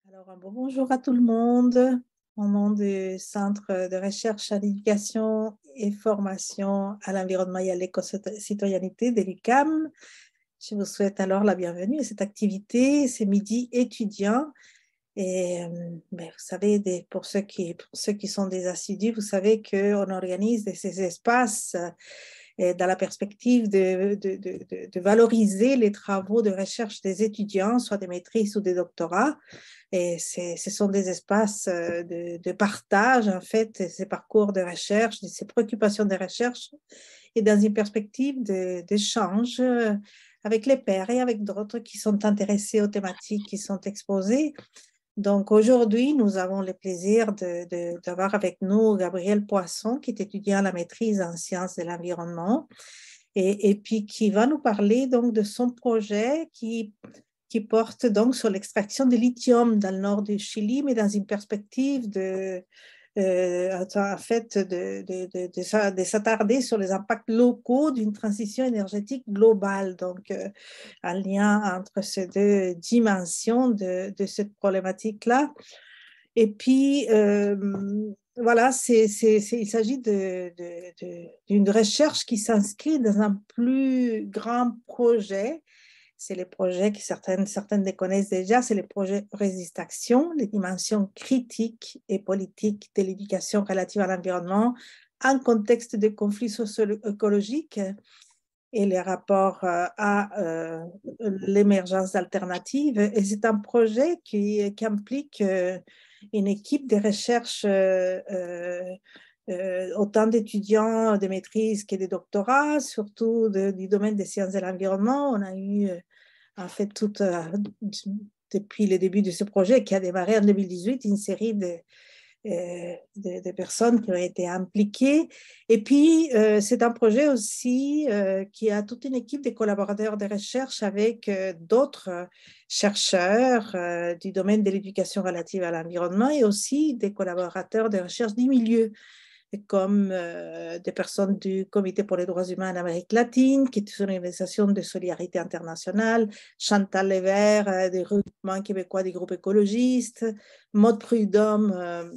Alors, un bon bonjour à tout le monde. Au nom du Centre de recherche à l'éducation et formation à l'environnement et à l'éco-citoyenneté de l'UQAM, je vous souhaite alors la bienvenue à cette activité, c'est midi étudiant. Et vous savez, pour ceux qui sont des assidus, vous savez qu'on organise ces espaces dans la perspective de valoriser les travaux de recherche des étudiants, soit des maîtrises ou des doctorats. Et ce sont des espaces de partage, en fait, ces parcours de recherche, ces préoccupations de recherche, et dans une perspective d'échange avec les pairs et avec d'autres qui sont intéressés aux thématiques qui sont exposées. Donc aujourd'hui, nous avons le plaisir d'avoir avec nous Gabriel Poisson, qui est étudiant à la maîtrise en sciences de l'environnement, et puis qui va nous parler donc de son projet qui porte donc sur l'extraction de lithium dans le nord du Chili, mais dans une perspective en fait, de s'attarder sur les impacts locaux d'une transition énergétique globale. Donc, un lien entre ces deux dimensions de cette problématique-là. Et puis, voilà, il s'agit d'une recherche qui s'inscrit dans un plus grand projet. C'est les projets que certaines les connaissent déjà, c'est les projets Résiste Action, les dimensions critiques et politiques de l'éducation relative à l'environnement en contexte de conflits socio-écologiques et les rapports à l'émergence alternative. Et c'est un projet qui implique une équipe de recherche autant d'étudiants de maîtrise que de doctorats, surtout du domaine des sciences de l'environnement. On a eu en fait depuis le début de ce projet qui a démarré en 2018, une série de personnes qui ont été impliquées. Et puis, c'est un projet aussi qui a toute une équipe de collaborateurs de recherche avec d'autres chercheurs du domaine de l'éducation relative à l'environnement et aussi des collaborateurs de recherche du milieu, comme des personnes du Comité pour les droits humains en Amérique latine, qui est une organisation de solidarité internationale, Chantal Levert, des regroupements québécois des groupes écologistes, Maud Prudhomme,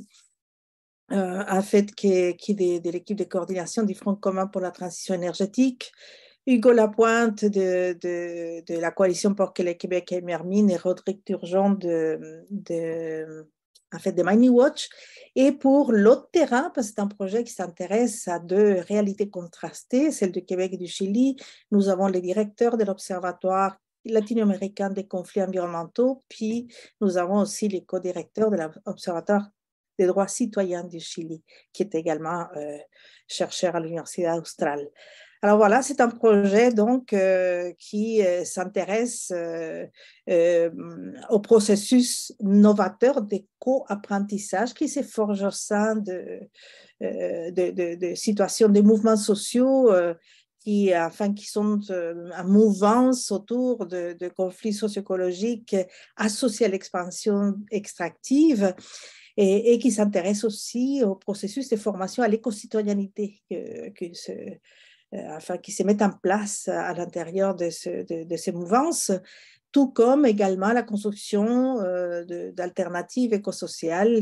en fait, qui est de l'équipe de coordination du Front commun pour la transition énergétique, Hugo Lapointe de la Coalition pour que le Québec ait Mine et Rodrigue Turgeon en fait, de Mining Watch. Et pour l'autre terrain, parce que c'est un projet qui s'intéresse à deux réalités contrastées, celle du Québec et du Chili, nous avons les directeurs de l'Observatoire latino-américain des conflits environnementaux, puis nous avons aussi les co-directeurs de l'Observatoire des droits citoyens du Chili, qui est également chercheur à l'Université australe. Alors voilà, c'est un projet donc qui s'intéresse au processus novateur de co-apprentissage qui se forge au sein de situations, de mouvements sociaux qui sont en mouvance autour de conflits socio-écologiques associés à l'expansion extractive et qui s'intéressent aussi au processus de formation à l'éco-citoyenneté qui se mettent en place à l'intérieur de ces mouvances, tout comme également la construction d'alternatives écosociales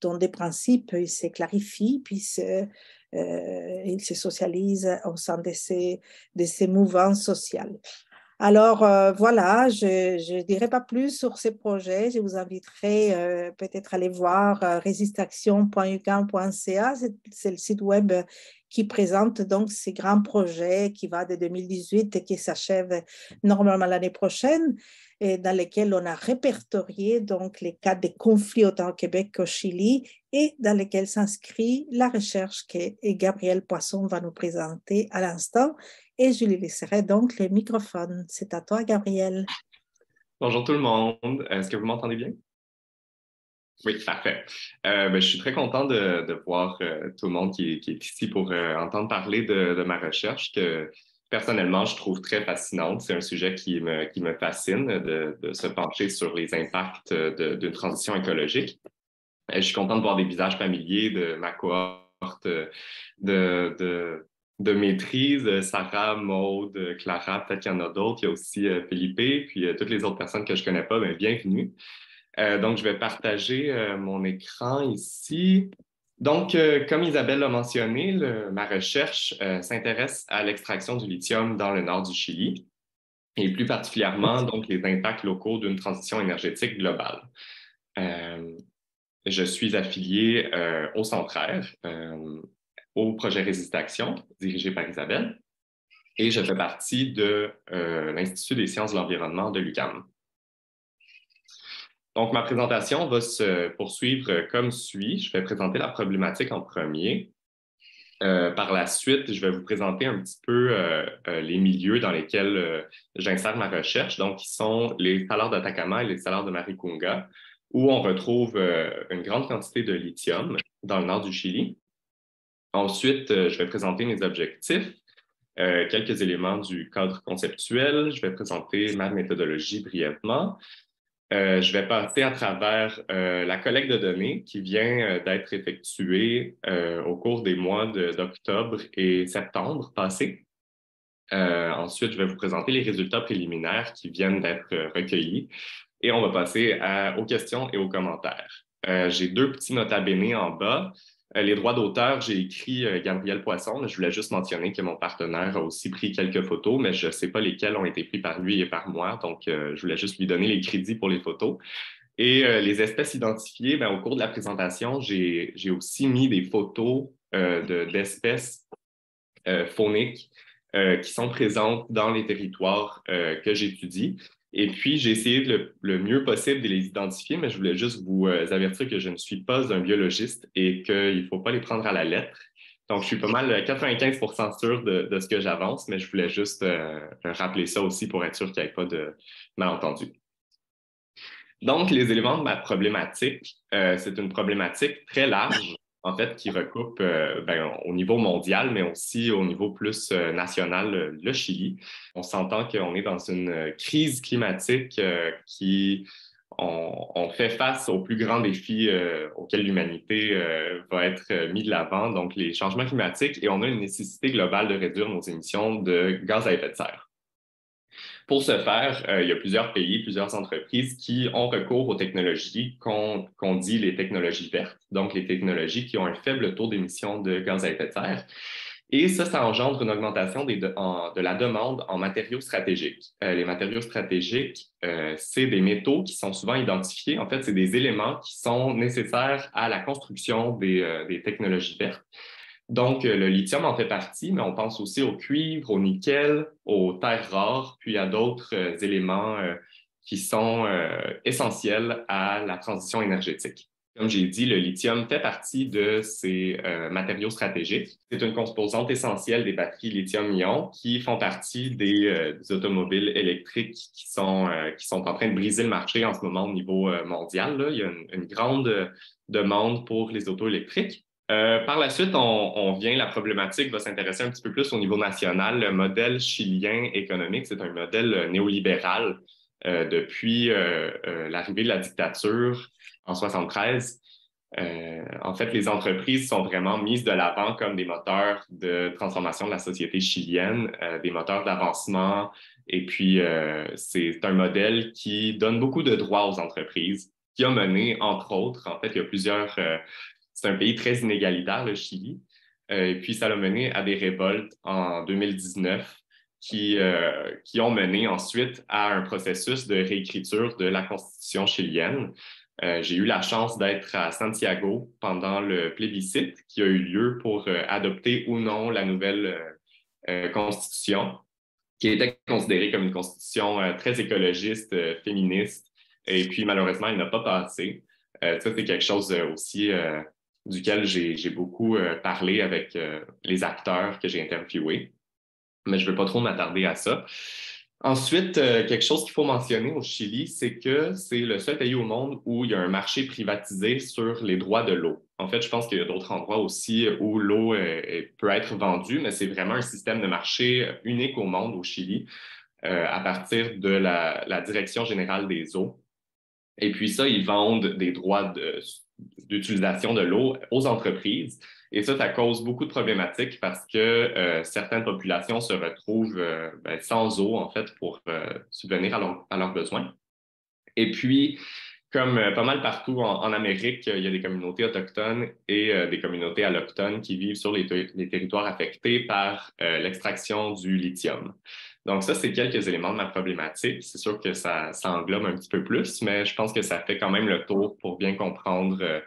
dont des principes se clarifient, puis ils se socialisent au sein de ces mouvances sociales. Alors voilà, je ne dirai pas plus sur ces projets. Je vous inviterai peut-être à aller voir resistaction.uqam.ca. C'est le site web qui présente donc ces grands projets qui va de 2018 et qui s'achève normalement l'année prochaine, et dans lesquels on a répertorié donc les cas de conflits autant au Québec qu'au Chili et dans lesquels s'inscrit la recherche que Gabriel Poisson va nous présenter à l'instant. Et je lui laisserai donc le microphone. C'est à toi, Gabriel. Bonjour tout le monde. Est-ce que vous m'entendez bien? Oui, parfait. Je suis très content de voir tout le monde qui est ici pour entendre parler de ma recherche que personnellement je trouve très fascinante. C'est un sujet qui me fascine de se pencher sur les impacts d'une transition écologique. Je suis content de voir des visages familiers de ma cohorte de, de, de maîtrise. Sarah, Maude, Clara, peut-être qu'il y en a d'autres. Il y a aussi Philippe, puis toutes les autres personnes que je connais pas, bienvenue. Donc, je vais partager mon écran ici. Donc, comme Isabelle l'a mentionné, ma recherche s'intéresse à l'extraction du lithium dans le nord du Chili et plus particulièrement donc les impacts locaux d'une transition énergétique globale. Je suis affilié au Centraire, au projet Résistaction, dirigé par Isabelle, et je fais partie de l'Institut des sciences de l'environnement de l'UQAM. Donc, ma présentation va se poursuivre comme suit. Je vais présenter la problématique en premier. Par la suite, je vais vous présenter un petit peu les milieux dans lesquels j'insère ma recherche, donc qui sont les salars d'Atacama et les salars de Maricunga, où on retrouve une grande quantité de lithium dans le nord du Chili. Ensuite, je vais présenter mes objectifs, quelques éléments du cadre conceptuel. Je vais présenter ma méthodologie brièvement. Je vais passer à travers la collecte de données qui vient d'être effectuée au cours des mois d'octobre et septembre passés. Ensuite, je vais vous présenter les résultats préliminaires qui viennent d'être recueillis et on va passer aux questions et aux commentaires. J'ai deux petits nota bene en bas. Les droits d'auteur, j'ai écrit Gabriel Poisson. Je voulais juste mentionner que mon partenaire a aussi pris quelques photos, mais je ne sais pas lesquelles ont été prises par lui et par moi. Donc, je voulais juste lui donner les crédits pour les photos. Et les espèces identifiées, ben, au cours de la présentation, j'ai aussi mis des photos d'espèces fauniques qui sont présentes dans les territoires que j'étudie. Et puis, j'ai essayé le mieux possible de les identifier, mais je voulais juste vous avertir que je ne suis pas un biologiste et qu'il ne faut pas les prendre à la lettre. Donc, je suis pas mal 95% sûr de ce que j'avance, mais je voulais juste rappeler ça aussi pour être sûr qu'il n'y ait pas de malentendu. Donc, les éléments de ma problématique, c'est une problématique très large, en fait, qui recoupe au niveau mondial, mais aussi au niveau plus national, le Chili. On s'entend qu'on est dans une crise climatique qui on fait face aux plus grands défis auxquels l'humanité va être mis de l'avant, donc les changements climatiques, et on a une nécessité globale de réduire nos émissions de gaz à effet de serre. Pour ce faire, il y a plusieurs pays, plusieurs entreprises qui ont recours aux technologies qu'on dit les technologies vertes, donc les technologies qui ont un faible taux d'émission de gaz à effet de serre. Et ça engendre une augmentation de la demande en matériaux stratégiques. Les matériaux stratégiques, c'est des métaux qui sont souvent identifiés. En fait, c'est des éléments qui sont nécessaires à la construction des technologies vertes. Donc, le lithium en fait partie, mais on pense aussi au cuivre, au nickel, aux terres rares, puis à d'autres éléments qui sont essentiels à la transition énergétique. Comme j'ai dit, le lithium fait partie de ces matériaux stratégiques. C'est une composante essentielle des batteries lithium-ion qui font partie des automobiles électriques qui sont en train de briser le marché en ce moment au niveau mondial. Là. Il y a une grande demande pour les autos électriques. Par la suite, la problématique va s'intéresser un petit peu plus au niveau national. Le modèle chilien économique, c'est un modèle néolibéral depuis l'arrivée de la dictature en 1973. En fait, les entreprises sont vraiment mises de l'avant comme des moteurs de transformation de la société chilienne, des moteurs d'avancement. Et puis, c'est un modèle qui donne beaucoup de droits aux entreprises, qui a mené, entre autres, en fait, il y a plusieurs... c'est un pays très inégalitaire, le Chili. Et puis, ça l'a mené à des révoltes en 2019 qui ont mené ensuite à un processus de réécriture de la Constitution chilienne. J'ai eu la chance d'être à Santiago pendant le plébiscite qui a eu lieu pour adopter ou non la nouvelle Constitution, qui était considérée comme une constitution très écologiste, féministe. Et puis, malheureusement, elle n'a pas passé. Ça, c'est quelque chose aussi duquel j'ai beaucoup parlé avec les acteurs que j'ai interviewés, mais je ne veux pas trop m'attarder à ça. Ensuite, quelque chose qu'il faut mentionner au Chili, c'est que c'est le seul pays au monde où il y a un marché privatisé sur les droits de l'eau. En fait, je pense qu'il y a d'autres endroits aussi où l'eau peut être vendue, mais c'est vraiment un système de marché unique au monde, au Chili, à partir de la Direction générale des eaux. Et puis ça, ils vendent des droits d'utilisation de l'eau aux entreprises. Et ça cause beaucoup de problématiques parce que certaines populations se retrouvent sans eau, en fait, pour subvenir à leurs besoins. Et puis, Comme pas mal partout en Amérique, il y a des communautés autochtones et des communautés allochtones qui vivent sur les territoires affectés par l'extraction du lithium. Donc ça, c'est quelques éléments de ma problématique. C'est sûr que ça englobe un petit peu plus, mais je pense que ça fait quand même le tour pour bien comprendre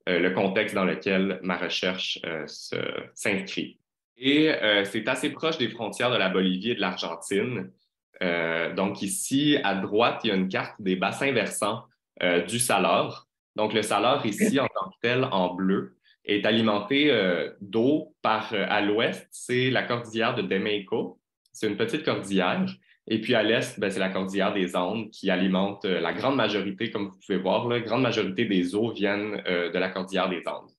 le contexte dans lequel ma recherche s'inscrit. Et c'est assez proche des frontières de la Bolivie et de l'Argentine. Donc ici, à droite, il y a une carte des bassins versants du Salar. Donc, le Salar, ici, en tant que tel, en bleu, est alimenté d'eau par, à l'ouest, c'est la cordillère de Demeico. C'est une petite cordillère. Et puis à l'est, ben, c'est la cordillère des Andes qui alimente la grande majorité, comme vous pouvez voir, la grande majorité des eaux viennent de la cordillère des Andes.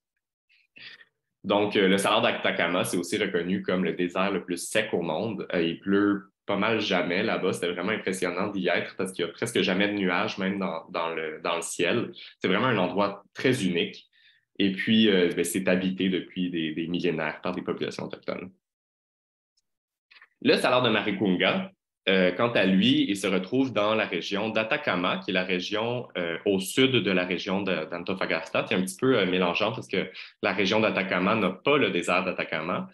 Donc, le Salar d'Atacama, c'est aussi reconnu comme le désert le plus sec au monde. Il pleut pas mal jamais là-bas. C'était vraiment impressionnant d'y être parce qu'il n'y a presque jamais de nuages, même dans le ciel. C'est vraiment un endroit très unique. Et puis, ben, c'est habité depuis des millénaires par des populations autochtones. Le Salar de Maricunga, quant à lui, il se retrouve dans la région d'Atacama, qui est la région au sud de la région d'Antofagasta. C'est un petit peu mélangeant parce que la région d'Atacama n'a pas le désert d'Atacama,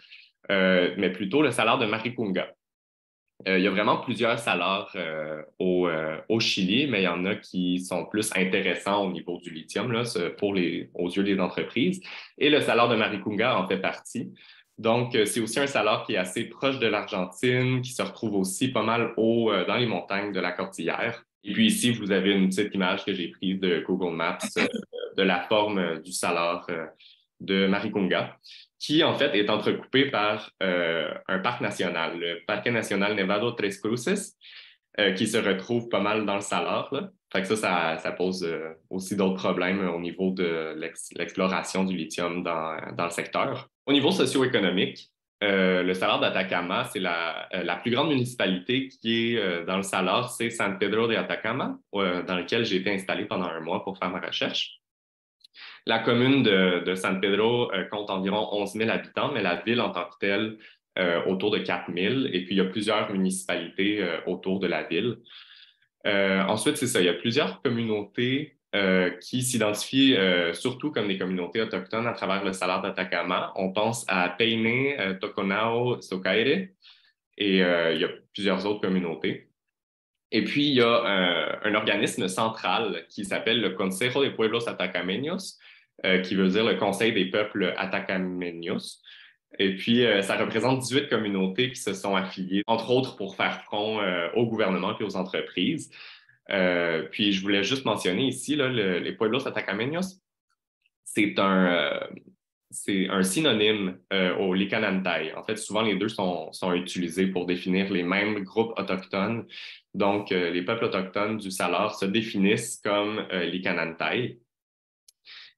mais plutôt le Salar de Maricunga. Il y a vraiment plusieurs salars au Chili, mais il y en a qui sont plus intéressants au niveau du lithium là, aux yeux des entreprises. Et le salar de Maricunga en fait partie. Donc, c'est aussi un salar qui est assez proche de l'Argentine, qui se retrouve aussi pas mal haut dans les montagnes de la Cordillère. Et puis ici, vous avez une petite image que j'ai prise de Google Maps de la forme du salar de Maricunga, qui en fait est entrecoupé par un parc national, le Parque national Nevado Tres Cruces, qui se retrouve pas mal dans le Salar. Là. Fait que ça pose aussi d'autres problèmes au niveau de l'exploration du lithium dans le secteur. Au niveau socio-économique, le Salar d'Atacama, c'est la plus grande municipalité qui est dans le Salar, c'est San Pedro de Atacama, dans lequel j'ai été installé pendant un mois pour faire ma recherche. La commune de San Pedro compte environ 11 000 habitants, mais la ville en tant que telle, autour de 4 000. Et puis, il y a plusieurs municipalités autour de la ville. Ensuite, c'est ça, il y a plusieurs communautés qui s'identifient surtout comme des communautés autochtones à travers le Salar d'Atacama. On pense à Peine, Toconao, Socaire, et il y a plusieurs autres communautés. Et puis, il y a un organisme central qui s'appelle le Consejo de Pueblos Atacameños, qui veut dire le Conseil des peuples atacameños. Et puis, ça représente 18 communautés qui se sont affiliées, entre autres pour faire front au gouvernement et aux entreprises. Puis, je voulais juste mentionner ici, là, les Pueblos Atacameños, c'est un synonyme au Licanantay. En fait, souvent, les deux sont utilisés pour définir les mêmes groupes autochtones. Donc, les peuples autochtones du Salar se définissent comme Licanantay.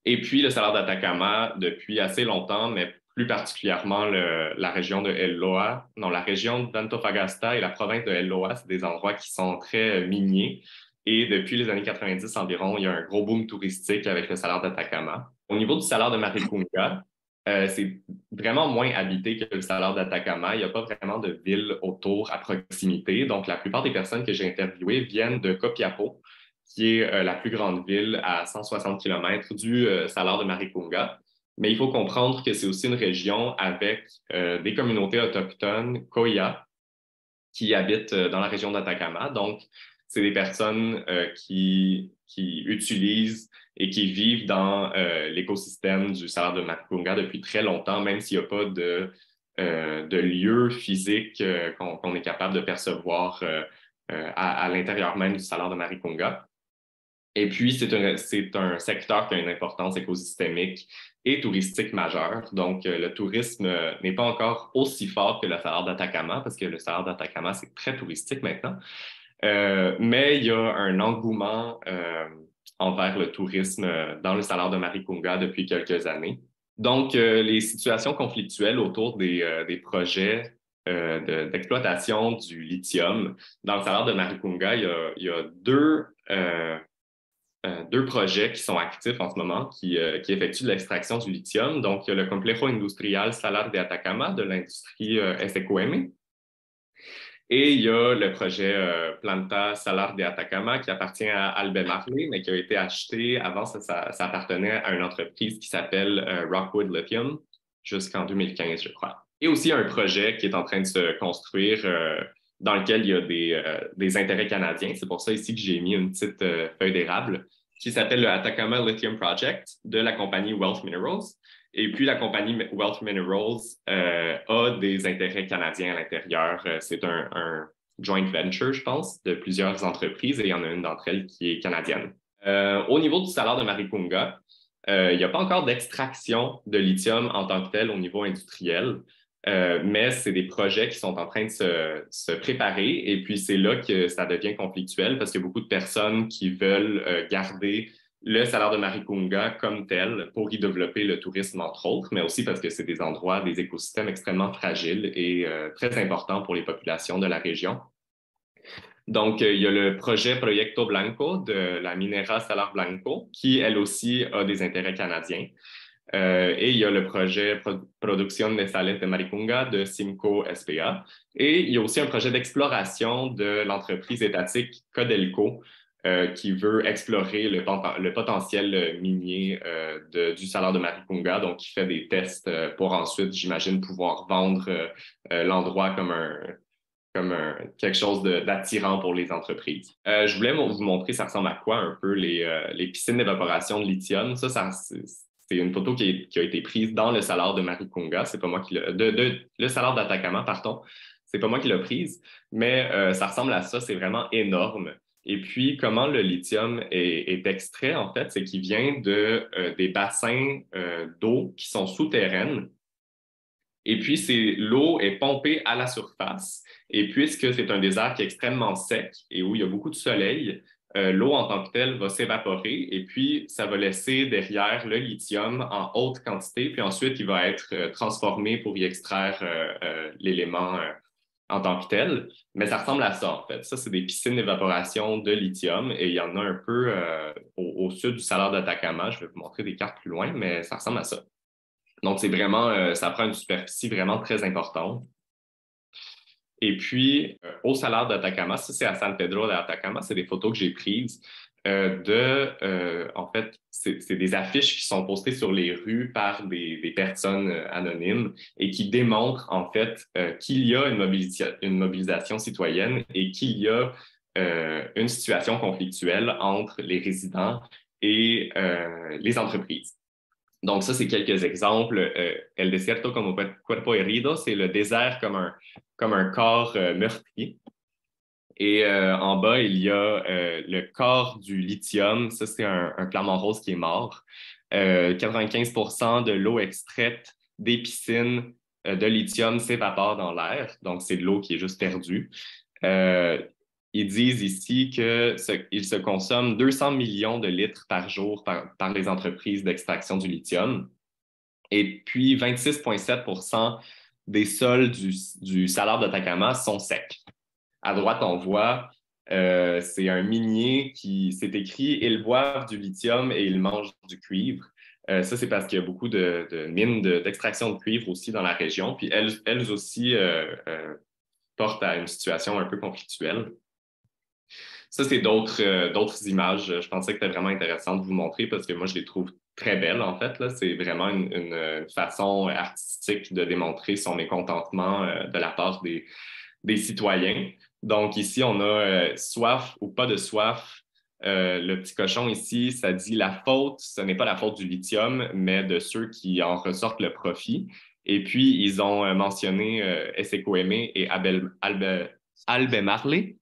Et puis, le Salar d'Atacama, depuis assez longtemps, mais plus particulièrement la région de El Loa, non, la région d'Antofagasta et la province de El Loa, c'est des endroits qui sont très miniers. Et depuis les années 90 environ, il y a un gros boom touristique avec le Salar d'Atacama. Au niveau du Salar de Maricunga, c'est vraiment moins habité que le Salar d'Atacama. Il n'y a pas vraiment de ville autour à proximité. Donc, la plupart des personnes que j'ai interviewées viennent de Copiapó, qui est la plus grande ville à 160 km du Salar de Maricunga. Mais il faut comprendre que c'est aussi une région avec des communautés autochtones, Koya, qui habitent dans la région d'Atacama. Donc, c'est des personnes qui utilisent et qui vivent dans l'écosystème du Salar de Maricunga depuis très longtemps, même s'il n'y a pas de lieu physique qu'on est capable de percevoir à l'intérieur même du Salar de Maricunga. Et puis, c'est un secteur qui a une importance écosystémique et touristique majeure. Donc, le tourisme n'est pas encore aussi fort que le Salar d'Atacama, parce que le Salar d'Atacama, c'est très touristique maintenant. Mais il y a un engouement envers le tourisme dans le Salar de Maricunga depuis quelques années. Donc, les situations conflictuelles autour des projets d'exploitation du lithium dans le Salar de Maricunga, il y a deux projets qui sont actifs en ce moment, qui effectuent de l'extraction du lithium. Donc, il y a le Complejo Industrial Salar de Atacama de l'industrie SQM. Et il y a le projet Planta Salar de Atacama qui appartient à Albemarle, mais qui a été acheté. Avant, ça appartenait à une entreprise qui s'appelle Rockwood Lithium jusqu'en 2015, je crois. Et aussi un projet qui est en train de se construire dans lequel il y a des intérêts canadiens. C'est pour ça ici que j'ai mis une petite feuille d'érable qui s'appelle le Atacama Lithium Project de la compagnie Wealth Minerals. Et puis, la compagnie Wealth Minerals a des intérêts canadiens à l'intérieur. C'est un joint venture, je pense, de plusieurs entreprises et il y en a une d'entre elles qui est canadienne. Au niveau du salar de Maricunga, il n'y a pas encore d'extraction de lithium en tant que tel au niveau industriel, mais c'est des projets qui sont en train de se préparer et puis c'est là que ça devient conflictuel parce qu'il y a beaucoup de personnes qui veulent garder le salar de Maricunga comme tel pour y développer le tourisme, entre autres, mais aussi parce que c'est des endroits, des écosystèmes extrêmement fragiles et très importants pour les populations de la région. Donc, il y a le projet Proyecto Blanco de la Minera Salar Blanco, qui, elle aussi, a des intérêts canadiens. Et il y a le projet Producción de Sales de Maricunga de Simco SPA. Et il y a aussi un projet d'exploration de l'entreprise étatique Codelco qui veut explorer le potentiel minier du salar de Maricunga, donc qui fait des tests pour ensuite, j'imagine, pouvoir vendre l'endroit comme quelque chose d'attirant pour les entreprises. Je voulais vous montrer, ça ressemble à quoi un peu les piscines d'évaporation de lithium. C'est une photo qui a été prise dans le salar de Maricunga. C'est pas moi qui l'a... le salar d'Atacama, pardon. C'est pas moi qui l'ai prise, mais ça ressemble à ça. C'est vraiment énorme. Et puis, comment le lithium est extrait, en fait, c'est qu'il vient des bassins d'eau qui sont souterraines. Et puis, l'eau est pompée à la surface. Et puisque c'est un désert qui est extrêmement sec et où il y a beaucoup de soleil, l'eau en tant que telle va s'évaporer et puis ça va laisser derrière le lithium en haute quantité. Puis ensuite, il va être transformé pour y extraire l'élément en tant que tel. Mais ça ressemble à ça, en fait. Ça, c'est des piscines d'évaporation de lithium et il y en a un peu au sud du salar d'Atacama. Je vais vous montrer des cartes plus loin, mais ça ressemble à ça. Donc, c'est vraiment, ça prend une superficie vraiment très importante. Et puis, au salar d'Atacama, ça c'est à San Pedro de Atacama, c'est des photos que j'ai prises en fait, c'est des affiches qui sont postées sur les rues par des personnes anonymes et qui démontrent en fait qu'il y a une mobilisation citoyenne et qu'il y a une situation conflictuelle entre les résidents et les entreprises. Donc, ça, c'est quelques exemples. El desierto como cuerpo herido, c'est le désert comme un corps meurtri. Et en bas, il y a le corps du lithium. Ça, c'est un flamant rose qui est mort. 95% de l'eau extraite des piscines de lithium s'évapore dans l'air. Donc, c'est de l'eau qui est juste perdue. Ils disent ici qu'il se consomme 200 millions de litres par jour par les entreprises d'extraction du lithium. Et puis, 26,7% des sols du salar d'Atacama sont secs. À droite, on voit, c'est un minier qui s'est écrit « Ils boivent du lithium et ils mangent du cuivre ». Ça, c'est parce qu'il y a beaucoup de mines d'extraction de cuivre aussi dans la région. Puis elles aussi portent à une situation un peu conflictuelle. Ça, c'est d'autres images. Je pensais que c'était vraiment intéressant de vous montrer parce que moi, je les trouve très belles, en fait. Là. C'est vraiment une façon artistique de démontrer son mécontentement de la part des citoyens. Donc, ici, on a soif ou pas de soif. Le petit cochon ici, ça dit la faute, ce n'est pas la faute du lithium, mais de ceux qui en ressortent le profit. Et puis, ils ont mentionné Esekoeme et Albemarle.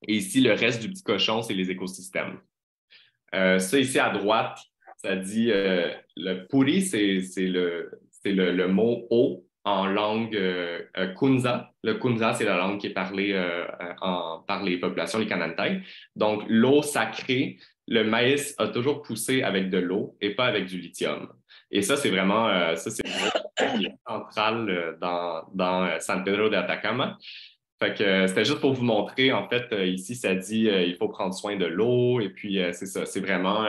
Et ici, le reste du petit cochon, c'est les écosystèmes. Ça, ici, à droite, ça dit le puri, c'est le mot eau en langue Kunza. Le Kunza, c'est la langue qui est parlée par les populations, les Kanantai. Donc, l'eau sacrée, le maïs a toujours poussé avec de l'eau et pas avec du lithium. Et ça, c'est vraiment central dans San Pedro de Atacama. Fait que c'était juste pour vous montrer, en fait, ici, ça dit il faut prendre soin de l'eau. Et puis, c'est ça, c'est vraiment,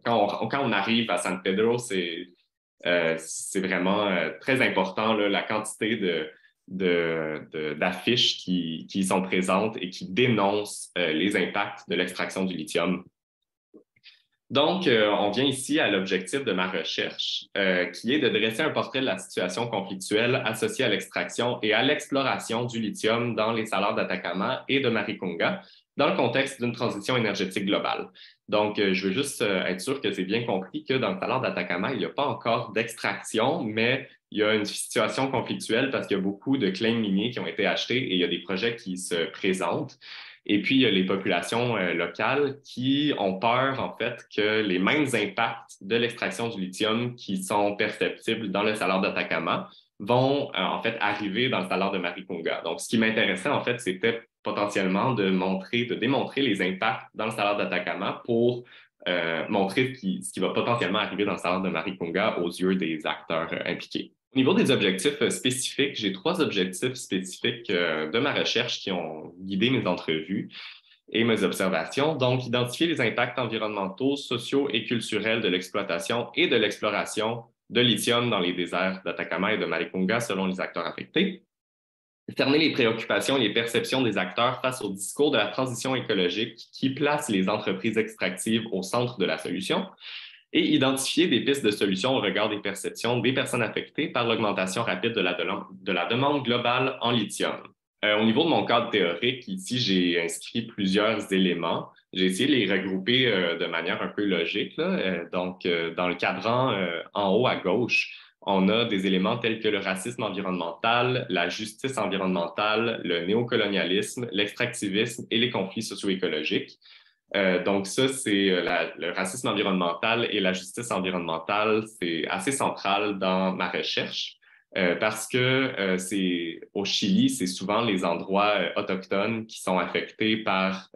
quand on arrive à San Pedro, c'est vraiment très important, là, la quantité d'affiches qui sont présentes et qui dénoncent les impacts de l'extraction du lithium. Donc, on vient ici à l'objectif de ma recherche, qui est de dresser un portrait de la situation conflictuelle associée à l'extraction et à l'exploration du lithium dans les salars d'Atacama et de Maricunga, dans le contexte d'une transition énergétique globale. Donc, je veux juste être sûr que c'est bien compris que dans le salar d'Atacama, il n'y a pas encore d'extraction, mais il y a une situation conflictuelle parce qu'il y a beaucoup de claims miniers qui ont été achetés et il y a des projets qui se présentent. Et puis, il y a les populations locales qui ont peur, en fait, que les mêmes impacts de l'extraction du lithium qui sont perceptibles dans le salar d'Atacama vont, en fait, arriver dans le salar de Maricunga. Donc, ce qui m'intéressait, en fait, c'était potentiellement de démontrer les impacts dans le salar d'Atacama pour montrer ce qui va potentiellement arriver dans le salar de Maricunga aux yeux des acteurs impliqués. Au niveau des objectifs spécifiques, j'ai 3 objectifs spécifiques de ma recherche qui ont guidé mes entrevues et mes observations. Donc, identifier les impacts environnementaux, sociaux et culturels de l'exploitation et de l'exploration de lithium dans les déserts d'Atacama et de Maricunga selon les acteurs affectés. Cerner les préoccupations et les perceptions des acteurs face au discours de la transition écologique qui place les entreprises extractives au centre de la solution et identifier des pistes de solutions au regard des perceptions des personnes affectées par l'augmentation rapide de la demande globale en lithium. Au niveau de mon cadre théorique, ici, j'ai inscrit plusieurs éléments. J'ai essayé de les regrouper de manière un peu logique, là. Donc, dans le cadran en haut à gauche, on a des éléments tels que le racisme environnemental, la justice environnementale, le néocolonialisme, l'extractivisme et les conflits socio-écologiques. Donc ça, c'est le racisme environnemental et la justice environnementale, c'est assez central dans ma recherche parce que c'est au Chili, c'est souvent les endroits autochtones qui sont affectés par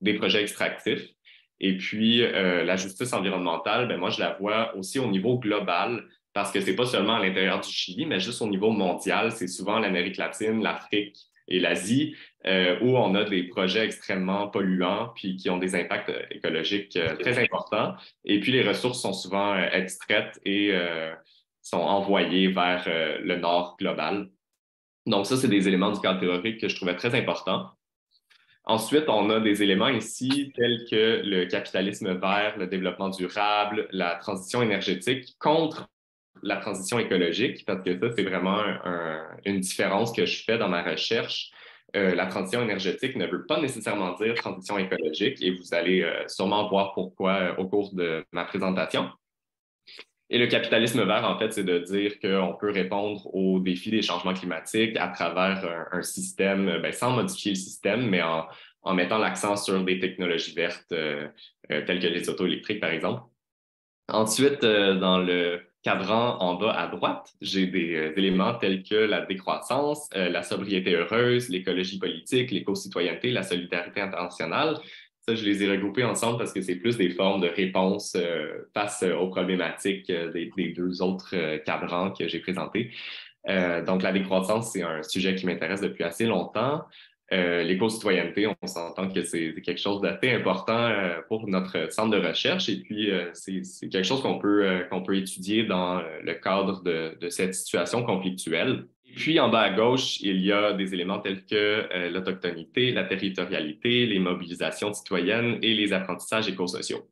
des projets extractifs. Et puis, la justice environnementale, ben moi, je la vois aussi au niveau global parce que c'est pas seulement à l'intérieur du Chili, mais juste au niveau mondial, c'est souvent l'Amérique latine, l'Afrique et l'Asie où on a des projets extrêmement polluants puis qui ont des impacts écologiques très importants. Et puis, les ressources sont souvent extraites et sont envoyées vers le nord global. Donc, ça, c'est des éléments du cadre théorique que je trouvais très importants. Ensuite, on a des éléments ici tels que le capitalisme vert, le développement durable, la transition énergétique contre la transition écologique, parce que ça, c'est vraiment une différence que je fais dans ma recherche. La transition énergétique ne veut pas nécessairement dire transition écologique et vous allez sûrement voir pourquoi au cours de ma présentation. Et le capitalisme vert, en fait, c'est de dire qu'on peut répondre aux défis des changements climatiques à travers un système, sans modifier le système, mais en mettant l'accent sur des technologies vertes telles que les autos électriques, par exemple. Ensuite, dans le cadran en bas à droite, j'ai des éléments tels que la décroissance, la sobriété heureuse, l'écologie politique, l'éco-citoyenneté, la solidarité internationale. Ça, je les ai regroupés ensemble parce que c'est plus des formes de réponse face aux problématiques des 2 autres cadrans que j'ai présentés. Donc, la décroissance, c'est un sujet qui m'intéresse depuis assez longtemps. L'éco-citoyenneté, on s'entend que c'est quelque chose d'assez important pour notre centre de recherche et puis c'est quelque chose qu'on peut étudier dans le cadre de cette situation conflictuelle. Et puis en bas à gauche, il y a des éléments tels que l'autochtonité, la territorialité, les mobilisations citoyennes et les apprentissages écosociaux.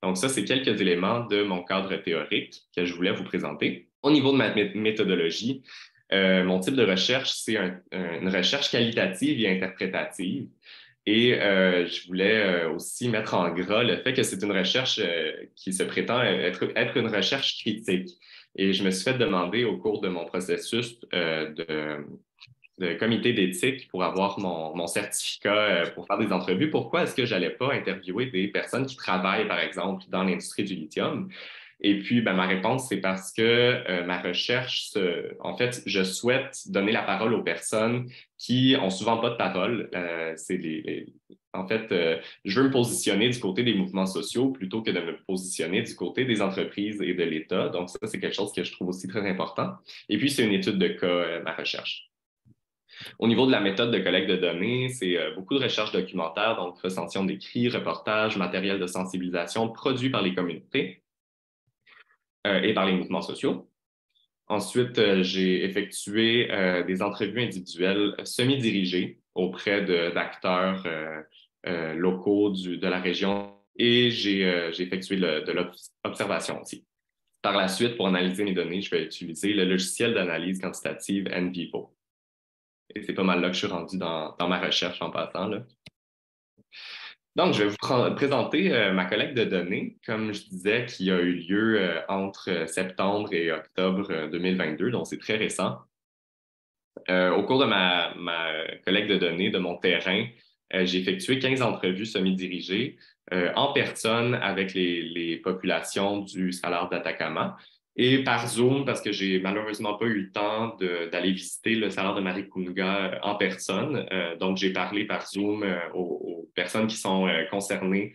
Donc ça, c'est quelques éléments de mon cadre théorique que je voulais vous présenter. Au niveau de ma méthodologie, mon type de recherche, c'est une recherche qualitative et interprétative. Et je voulais aussi mettre en gras le fait que c'est une recherche qui se prétend être une recherche critique. Et je me suis fait demander au cours de mon processus de comité d'éthique pour avoir mon certificat pour faire des entrevues, pourquoi est-ce que je n'allais pas interviewer des personnes qui travaillent, par exemple, dans l'industrie du lithium? Et puis, ma réponse, c'est parce que ma recherche, en fait, je souhaite donner la parole aux personnes qui ont souvent pas de parole. En fait, je veux me positionner du côté des mouvements sociaux plutôt que de me positionner du côté des entreprises et de l'État. Donc, ça, c'est quelque chose que je trouve aussi très important. Et puis, c'est une étude de cas, ma recherche. Au niveau de la méthode de collecte de données, c'est beaucoup de recherches documentaires, donc recension d'écrits, reportages, matériel de sensibilisation produits par les communautés et par les mouvements sociaux. Ensuite, j'ai effectué des entrevues individuelles semi-dirigées auprès d'acteurs locaux de la région et j'ai effectué de l'observation aussi. Par la suite, pour analyser mes données, je vais utiliser le logiciel d'analyse quantitative NVivo. Et c'est pas mal là que je suis rendu dans ma recherche en passant, là. Donc, je vais vous présenter ma collecte de données, comme je disais, qui a eu lieu entre septembre et octobre 2022, donc c'est très récent. Au cours de ma collecte de données, de mon terrain, j'ai effectué 15 entrevues semi-dirigées en personne avec les populations du Salar d'Atacama et par Zoom parce que j'ai malheureusement pas eu le temps d'aller visiter le Salar de Maricunga en personne. Donc, j'ai parlé par Zoom aux personnes qui sont concernées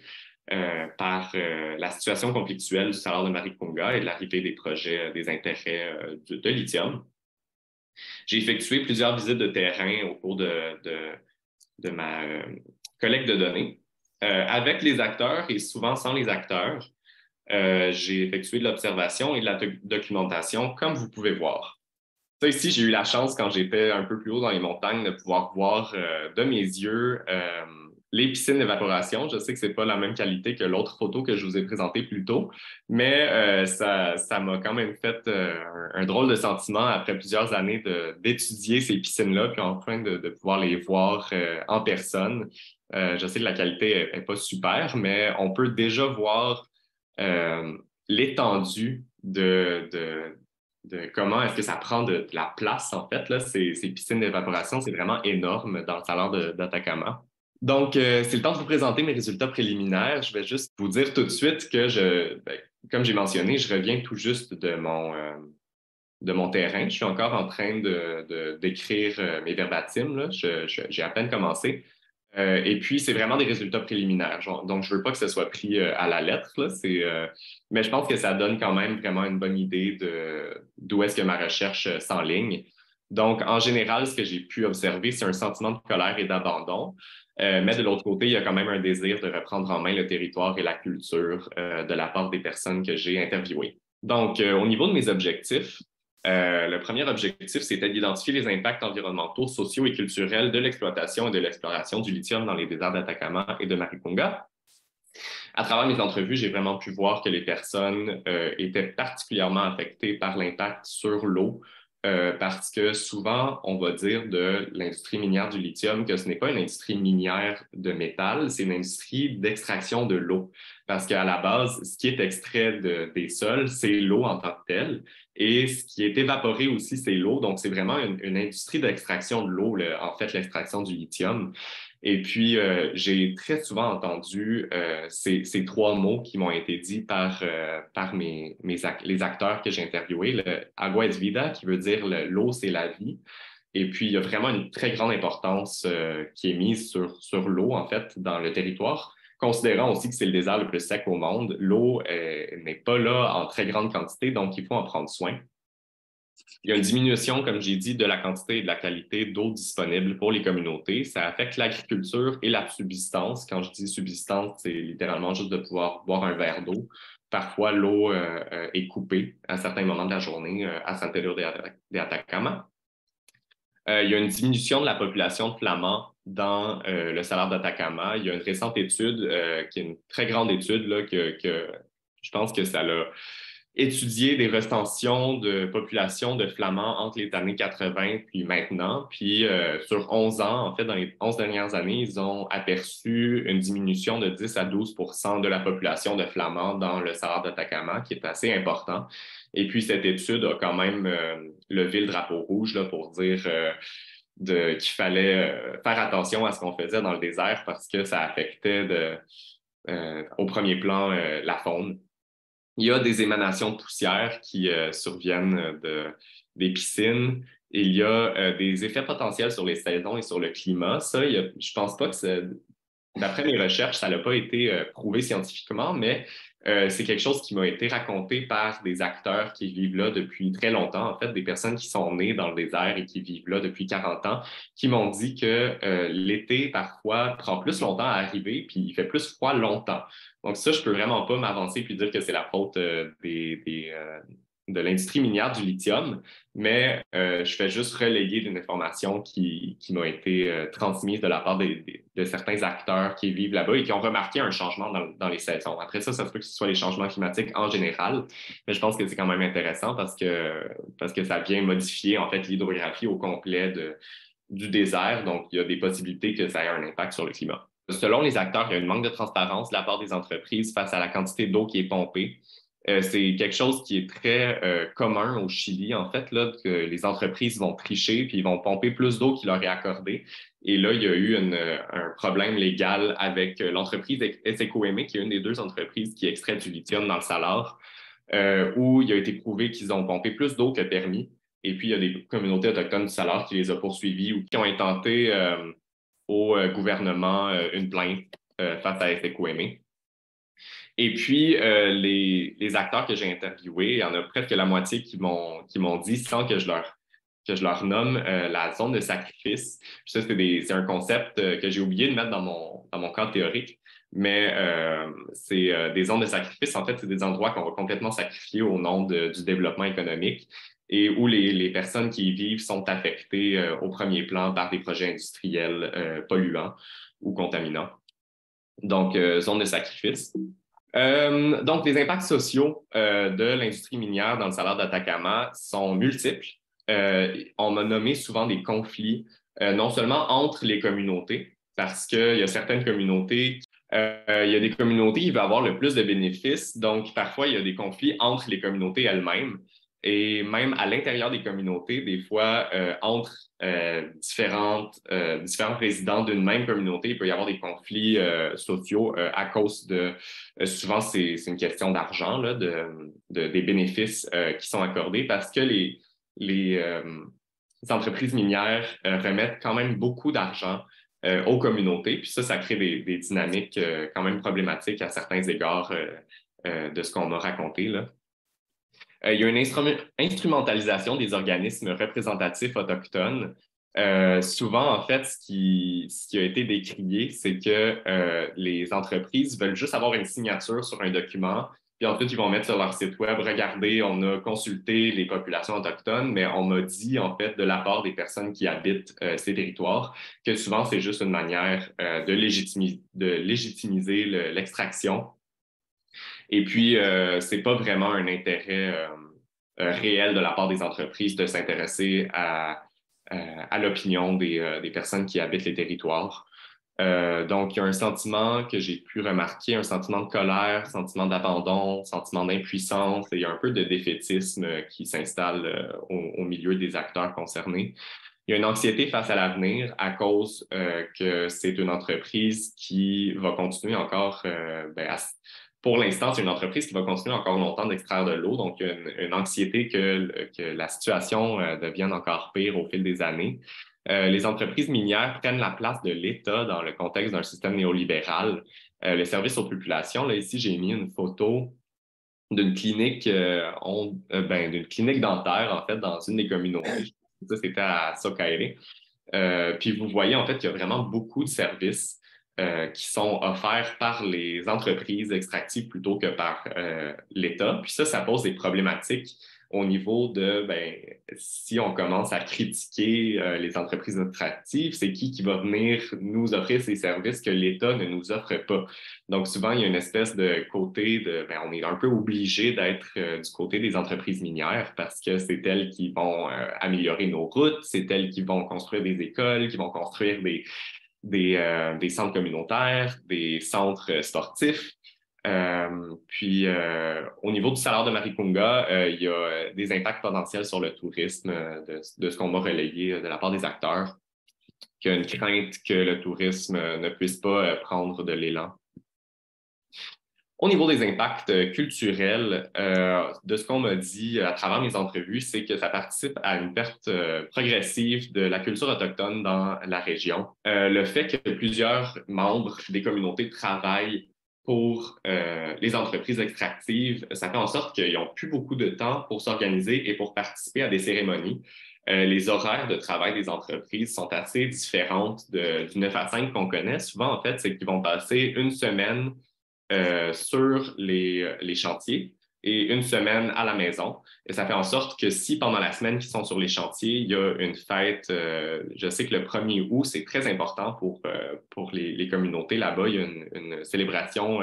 par la situation conflictuelle du Salar de Maricunga et de l'arrivée des projets des intérêts de lithium. J'ai effectué plusieurs visites de terrain au cours de ma collecte de données avec les acteurs et souvent sans les acteurs. J'ai effectué de l'observation et de la documentation, comme vous pouvez voir. Ça, ici, j'ai eu la chance, quand j'étais un peu plus haut dans les montagnes, de pouvoir voir de mes yeux les piscines d'évaporation. Je sais que c'est pas la même qualité que l'autre photo que je vous ai présentée plus tôt, mais ça m'a quand même fait un drôle de sentiment après plusieurs années d'étudier ces piscines-là, puis enfin de pouvoir les voir en personne. Je sais que la qualité est pas super, mais on peut déjà voir l'étendue de comment est-ce que ça prend de la place, en fait, là, ces piscines d'évaporation. C'est vraiment énorme dans le salar d'Atacama. Donc, c'est le temps de vous présenter mes résultats préliminaires. Je vais juste vous dire tout de suite que comme j'ai mentionné, je reviens tout juste de mon terrain. Je suis encore en train d'écrire mes verbatims, là. J'ai à peine commencé. Et puis, c'est vraiment des résultats préliminaires. Donc, je veux pas que ce soit pris à la lettre, là. Mais je pense que ça donne quand même vraiment une bonne idée d'où est-ce que ma recherche s'enligne. Donc, en général, ce que j'ai pu observer, c'est un sentiment de colère et d'abandon. Mais de l'autre côté, il y a quand même un désir de reprendre en main le territoire et la culture de la part des personnes que j'ai interviewées. Donc, au niveau de mes objectifs, le premier objectif, c'était d'identifier les impacts environnementaux, sociaux et culturels de l'exploitation et de l'exploration du lithium dans les déserts d'Atacama et de Maricunga. À travers mes entrevues, j'ai vraiment pu voir que les personnes étaient particulièrement affectées par l'impact sur l'eau, parce que souvent, on va dire de l'industrie minière du lithium que ce n'est pas une industrie minière de métal, c'est une industrie d'extraction de l'eau. Parce qu'à la base, ce qui est extrait des sols, c'est l'eau en tant que telle. Et ce qui est évaporé aussi, c'est l'eau. Donc, c'est vraiment une industrie d'extraction de l'eau, en fait, l'extraction du lithium. Et puis, j'ai très souvent entendu ces trois mots qui m'ont été dits par les acteurs que j'ai interviewés, le agua es vida, qui veut dire l'eau, c'est la vie. Et puis, il y a vraiment une très grande importance qui est mise sur l'eau, en fait, dans le territoire. Considérant aussi que c'est le désert le plus sec au monde, l'eau n'est pas là en très grande quantité, donc il faut en prendre soin. Il y a une diminution, comme j'ai dit, de la quantité et de la qualité d'eau disponible pour les communautés. Ça affecte l'agriculture et la subsistance. Quand je dis subsistance, c'est littéralement juste de pouvoir boire un verre d'eau. Parfois, l'eau est coupée à certains moments de la journée à San Pedro de Atacama. Il y a une diminution de la population de Flamands dans le Salar d'Atacama. Il y a une récente étude, qui est une très grande étude, là, que je pense que ça l'a étudié des recensions de population de Flamands entre les années 80 puis maintenant. Puis sur 11 ans, en fait, dans les 11 dernières années, ils ont aperçu une diminution de 10 à 12 de la population de Flamands dans le Salar d'Atacama, qui est assez important. Et puis, cette étude a quand même levé le drapeau rouge là, pour dire qu'il fallait faire attention à ce qu'on faisait dans le désert parce que ça affectait au premier plan la faune. Il y a des émanations de poussière qui surviennent des piscines. Et il y a des effets potentiels sur les saisons et sur le climat. Ça, je pense pas que d'après mes recherches, ça n'a pas été prouvé scientifiquement, mais c'est quelque chose qui m'a été raconté par des acteurs qui vivent là depuis très longtemps, en fait, des personnes qui sont nées dans le désert et qui vivent là depuis 40 ans, qui m'ont dit que l'été, parfois, prend plus longtemps à arriver, puis il fait plus froid longtemps. Donc ça, je peux vraiment pas m'avancer puis dire que c'est la faute de l'industrie minière du lithium, mais je fais juste relayer des informations qui m'ont été transmises de la part de certains acteurs qui vivent là-bas et qui ont remarqué un changement dans les saisons. Après ça se peut que ce soit les changements climatiques en général, mais je pense que c'est quand même intéressant parce que ça vient modifier en fait l'hydrographie au complet du désert, donc il y a des possibilités que ça ait un impact sur le climat. Selon les acteurs, il y a un manque de transparence de la part des entreprises face à la quantité d'eau qui est pompée. C'est quelque chose qui est très commun au Chili, en fait, là, que les entreprises vont tricher puis ils vont pomper plus d'eau qu'il leur est accordé. Et là, il y a eu un problème légal avec l'entreprise SECOEME, qui est une des deux entreprises qui extrait du lithium dans le Salar, où il a été prouvé qu'ils ont pompé plus d'eau que permis. Et puis, il y a des communautés autochtones du Salar qui les ont poursuivis ou qui ont intenté au gouvernement une plainte face à SECOEME. Et puis, les acteurs que j'ai interviewés, il y en a presque la moitié qui m'ont dit, sans que je leur nomme, la zone de sacrifice. Puis ça, c'est un concept que j'ai oublié de mettre dans mon cadre théorique, mais c'est des zones de sacrifice. En fait, c'est des endroits qu'on va complètement sacrifier au nom du développement économique et où les personnes qui y vivent sont affectées au premier plan par des projets industriels polluants ou contaminants. Donc, zone de sacrifice. Donc, les impacts sociaux de l'industrie minière dans le Salar d'Atacama sont multiples. On m'a nommé souvent des conflits, non seulement entre les communautés, parce qu'il y a certaines communautés, il y a des communautés qui veulent avoir le plus de bénéfices, donc parfois il y a des conflits entre les communautés elles-mêmes et même à l'intérieur des communautés, des fois entre différents résidents d'une même communauté, il peut y avoir des conflits sociaux à cause de souvent, c'est une question d'argent, là, des bénéfices qui sont accordés parce que les entreprises minières remettent quand même beaucoup d'argent aux communautés. Puis ça crée des dynamiques quand même problématiques à certains égards de ce qu'on m'a raconté, là. Il y a une instrumentalisation des organismes représentatifs autochtones. Souvent, en fait, ce qui a été décrié, c'est que les entreprises veulent juste avoir une signature sur un document, puis ensuite, ils vont mettre sur leur site web, regardez, on a consulté les populations autochtones, mais on m'a dit, en fait, de la part des personnes qui habitent ces territoires, que souvent, c'est juste une manière de légitimiser l'extraction. Et puis, c'est pas vraiment un intérêt réel de la part des entreprises de s'intéresser à l'opinion des personnes qui habitent les territoires. Donc, il y a un sentiment que j'ai pu remarquer, un sentiment de colère, sentiment d'abandon, sentiment d'impuissance, et il y a un peu de défaitisme qui s'installe au milieu des acteurs concernés. Il y a une anxiété face à l'avenir à cause que c'est une entreprise qui va continuer encore, pour l'instant, c'est une entreprise qui va continuer encore longtemps d'extraire de l'eau. Donc, il y a une anxiété que la situation devienne encore pire au fil des années. Les entreprises minières prennent la place de l'État dans le contexte d'un système néolibéral. Les services aux populations, là, ici, j'ai mis une photo d'une clinique, d'une clinique dentaire, en fait, dans une des communautés. Ça, c'était à Socaire. Puis vous voyez, en fait, qu'il y a vraiment beaucoup de services qui sont offerts par les entreprises extractives plutôt que par l'État. Puis ça pose des problématiques au niveau de, si on commence à critiquer les entreprises extractives, c'est qui va venir nous offrir ces services que l'État ne nous offre pas. Donc, souvent, il y a une espèce de côté on est un peu obligé d'être du côté des entreprises minières parce que c'est elles qui vont améliorer nos routes, c'est elles qui vont construire des écoles, qui vont construire des centres communautaires, des centres sportifs. Puis, au niveau du Salar de Maricunga, il y a des impacts potentiels sur le tourisme de ce qu'on m'a relayé de la part des acteurs, qu'il y a une crainte que le tourisme ne puisse pas prendre de l'élan. Au niveau des impacts culturels, de ce qu'on m'a dit à travers mes entrevues, c'est que ça participe à une perte progressive de la culture autochtone dans la région. Le fait que plusieurs membres des communautés travaillent pour les entreprises extractives, ça fait en sorte qu'ils n'ont plus beaucoup de temps pour s'organiser et pour participer à des cérémonies. Les horaires de travail des entreprises sont assez différentes du 9 à 5 qu'on connaît. Souvent, en fait, c'est qu'ils vont passer une semaine sur les chantiers. et une semaine à la maison. Et ça fait en sorte que si pendant la semaine qu'ils sont sur les chantiers, il y a une fête, je sais que le 1er août, c'est très important pour les communautés. Là-bas, il y a une célébration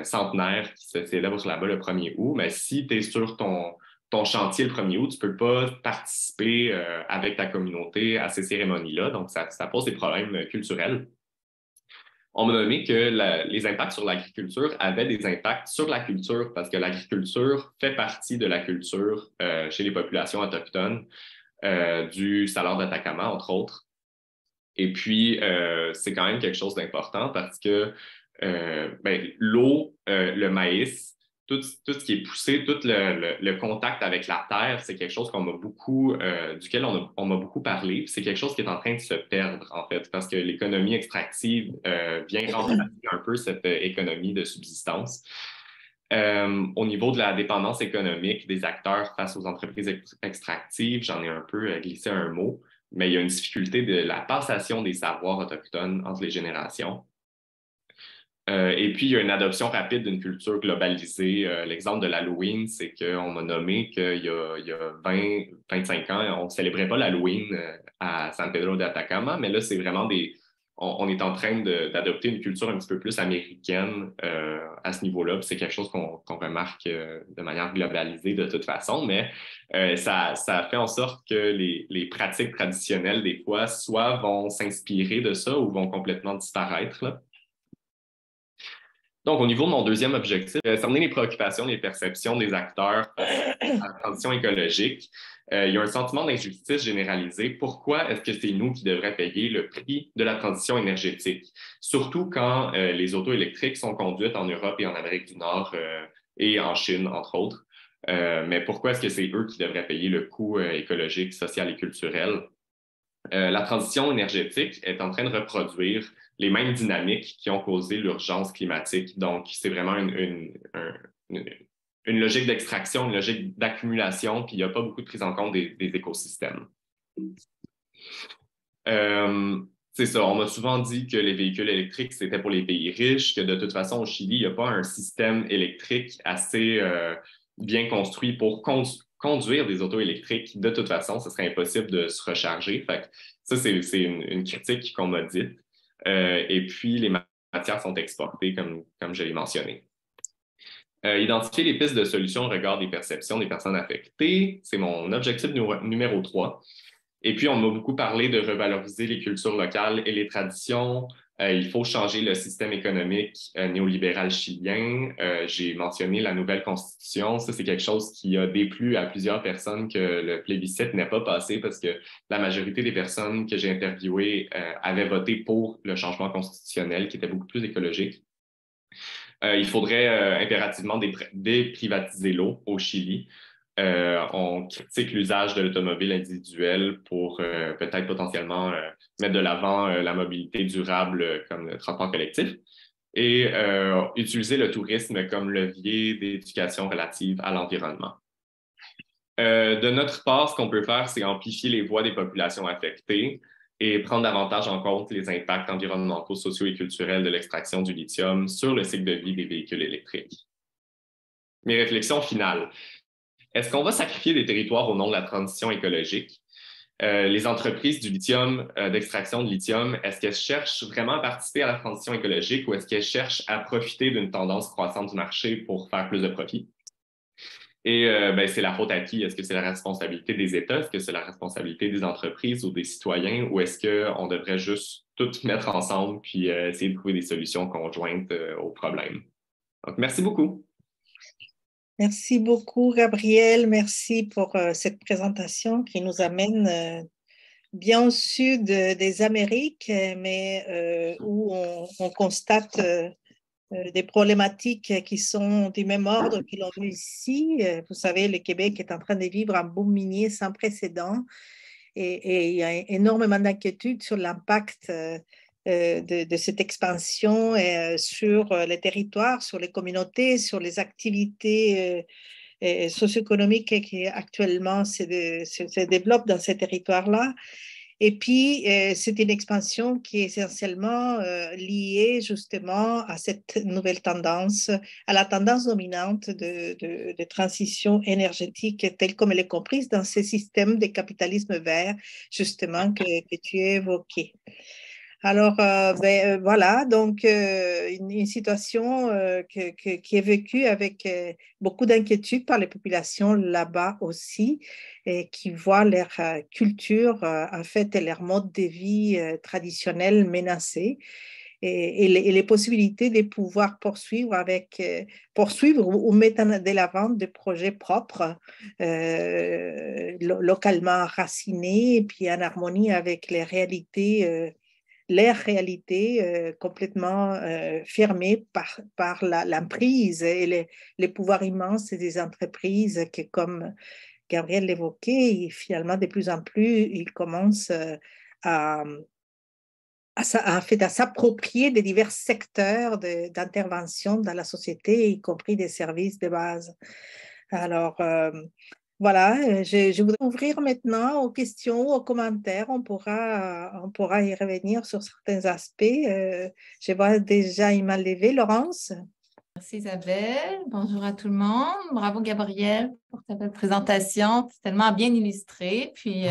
centenaire qui se célèbre là-bas le 1er août. Mais si tu es sur ton chantier le 1er août, tu ne peux pas participer avec ta communauté à ces cérémonies-là. Donc, ça pose des problèmes culturels. On m'a nommé que les impacts sur l'agriculture avaient des impacts sur la culture parce que l'agriculture fait partie de la culture chez les populations autochtones du Salar d'Atacama, entre autres. Et puis, c'est quand même quelque chose d'important parce que l'eau, le maïs, tout ce qui est poussé, tout le contact avec la terre, c'est quelque chose duquel on m'a beaucoup parlé. C'est quelque chose qui est en train de se perdre, en fait, parce que l'économie extractive vient remplacer un peu cette économie de subsistance. Au niveau de la dépendance économique des acteurs face aux entreprises extractives, j'en ai un peu glissé un mot, mais il y a une difficulté de la passation des savoirs autochtones entre les générations. Et puis, il y a une adoption rapide d'une culture globalisée. L'exemple de l'Halloween, c'est qu'on m'a nommé qu'il y a 20-25 ans, on ne célébrait pas l'Halloween à San Pedro de Atacama, mais là, c'est vraiment on est en train d'adopter une culture un petit peu plus américaine à ce niveau-là. C'est quelque chose qu'on remarque de manière globalisée de toute façon, mais ça fait en sorte que les pratiques traditionnelles, des fois, soit vont s'inspirer de ça ou vont complètement disparaître, là. Donc, au niveau de mon deuxième objectif, cerner les préoccupations et les perceptions des acteurs à la transition écologique. Il y a un sentiment d'injustice généralisé. Pourquoi est-ce que c'est nous qui devrions payer le prix de la transition énergétique? Surtout quand les autos électriques sont conduites en Europe et en Amérique du Nord et en Chine, entre autres. Mais pourquoi est-ce que c'est eux qui devraient payer le coût écologique, social et culturel? La transition énergétique est en train de reproduire les mêmes dynamiques qui ont causé l'urgence climatique. Donc, c'est vraiment une logique d'extraction, une logique d'accumulation, puis il n'y a pas beaucoup de prise en compte des écosystèmes. C'est ça, on m'a souvent dit que les véhicules électriques, c'était pour les pays riches, que de toute façon, au Chili, il n'y a pas un système électrique assez bien construit pour conduire des autos électriques. De toute façon, ce serait impossible de se recharger. Fait que ça, c'est une critique qu'on m'a dite. Et puis, les matières sont exportées, comme je l'ai mentionné. Identifier les pistes de solutions au regard des perceptions des personnes affectées, c'est mon objectif numéro 3. Et puis, on m'a beaucoup parlé de revaloriser les cultures locales et les traditions. Il faut changer le système économique néolibéral chilien. J'ai mentionné la nouvelle constitution. Ça, c'est quelque chose qui a déplu à plusieurs personnes que le plébiscite n'est pas passé parce que la majorité des personnes que j'ai interviewées avaient voté pour le changement constitutionnel qui était beaucoup plus écologique. Il faudrait impérativement déprivatiser l'eau au Chili. On critique l'usage de l'automobile individuelle pour peut-être potentiellement mettre de l'avant la mobilité durable comme le transport collectif et utiliser le tourisme comme levier d'éducation relative à l'environnement. De notre part, ce qu'on peut faire, c'est amplifier les voix des populations affectées et prendre davantage en compte les impacts environnementaux, sociaux et culturels de l'extraction du lithium sur le cycle de vie des véhicules électriques. Mes réflexions finales. Est-ce qu'on va sacrifier des territoires au nom de la transition écologique? Les entreprises du lithium, d'extraction de lithium, est-ce qu'elles cherchent vraiment à participer à la transition écologique ou est-ce qu'elles cherchent à profiter d'une tendance croissante du marché pour faire plus de profit? Et c'est la faute à qui? Est-ce que c'est la responsabilité des États? Est-ce que c'est la responsabilité des entreprises ou des citoyens? Ou est-ce qu'on devrait juste tout mettre ensemble puis essayer de trouver des solutions conjointes aux problèmes? Donc, merci beaucoup. Merci beaucoup, Gabriel. Merci pour cette présentation qui nous amène bien au sud des Amériques, mais où on constate des problématiques qui sont du même ordre que l'on vu ici. Vous savez, le Québec est en train de vivre un boom minier sans précédent et il y a énormément d'inquiétudes sur l'impact de cette expansion sur les territoires, sur les communautés, sur les activités socio-économiques qui actuellement se développent dans ces territoires-là. Et puis, c'est une expansion qui est essentiellement liée justement à cette nouvelle tendance, à la tendance dominante de transition énergétique telle comme elle est comprise dans ces systèmes de capitalisme vert, justement, que tu as évoqué. Alors, voilà, donc une situation qui est vécue avec beaucoup d'inquiétude par les populations là-bas aussi, et qui voient leur culture, en fait, et leur mode de vie traditionnel menacés, et les possibilités de pouvoir poursuivre ou mettre de l'avant des projets propres, localement racinés, et puis en harmonie avec les réalités leur réalité complètement fermée par l'emprise et les pouvoirs immenses des entreprises qui, comme Gabriel l'évoquait, finalement, de plus en plus, ils commencent à, en fait, à s'approprier des divers secteurs d'intervention dans la société, y compris des services de base. Alors, voilà, je voudrais ouvrir maintenant aux questions, aux commentaires. On pourra y revenir sur certains aspects. Je vois déjà il m'a levé, Laurence. Merci Isabelle. Bonjour à tout le monde. Bravo Gabriel pour ta belle présentation. C'est tellement bien illustré. Puis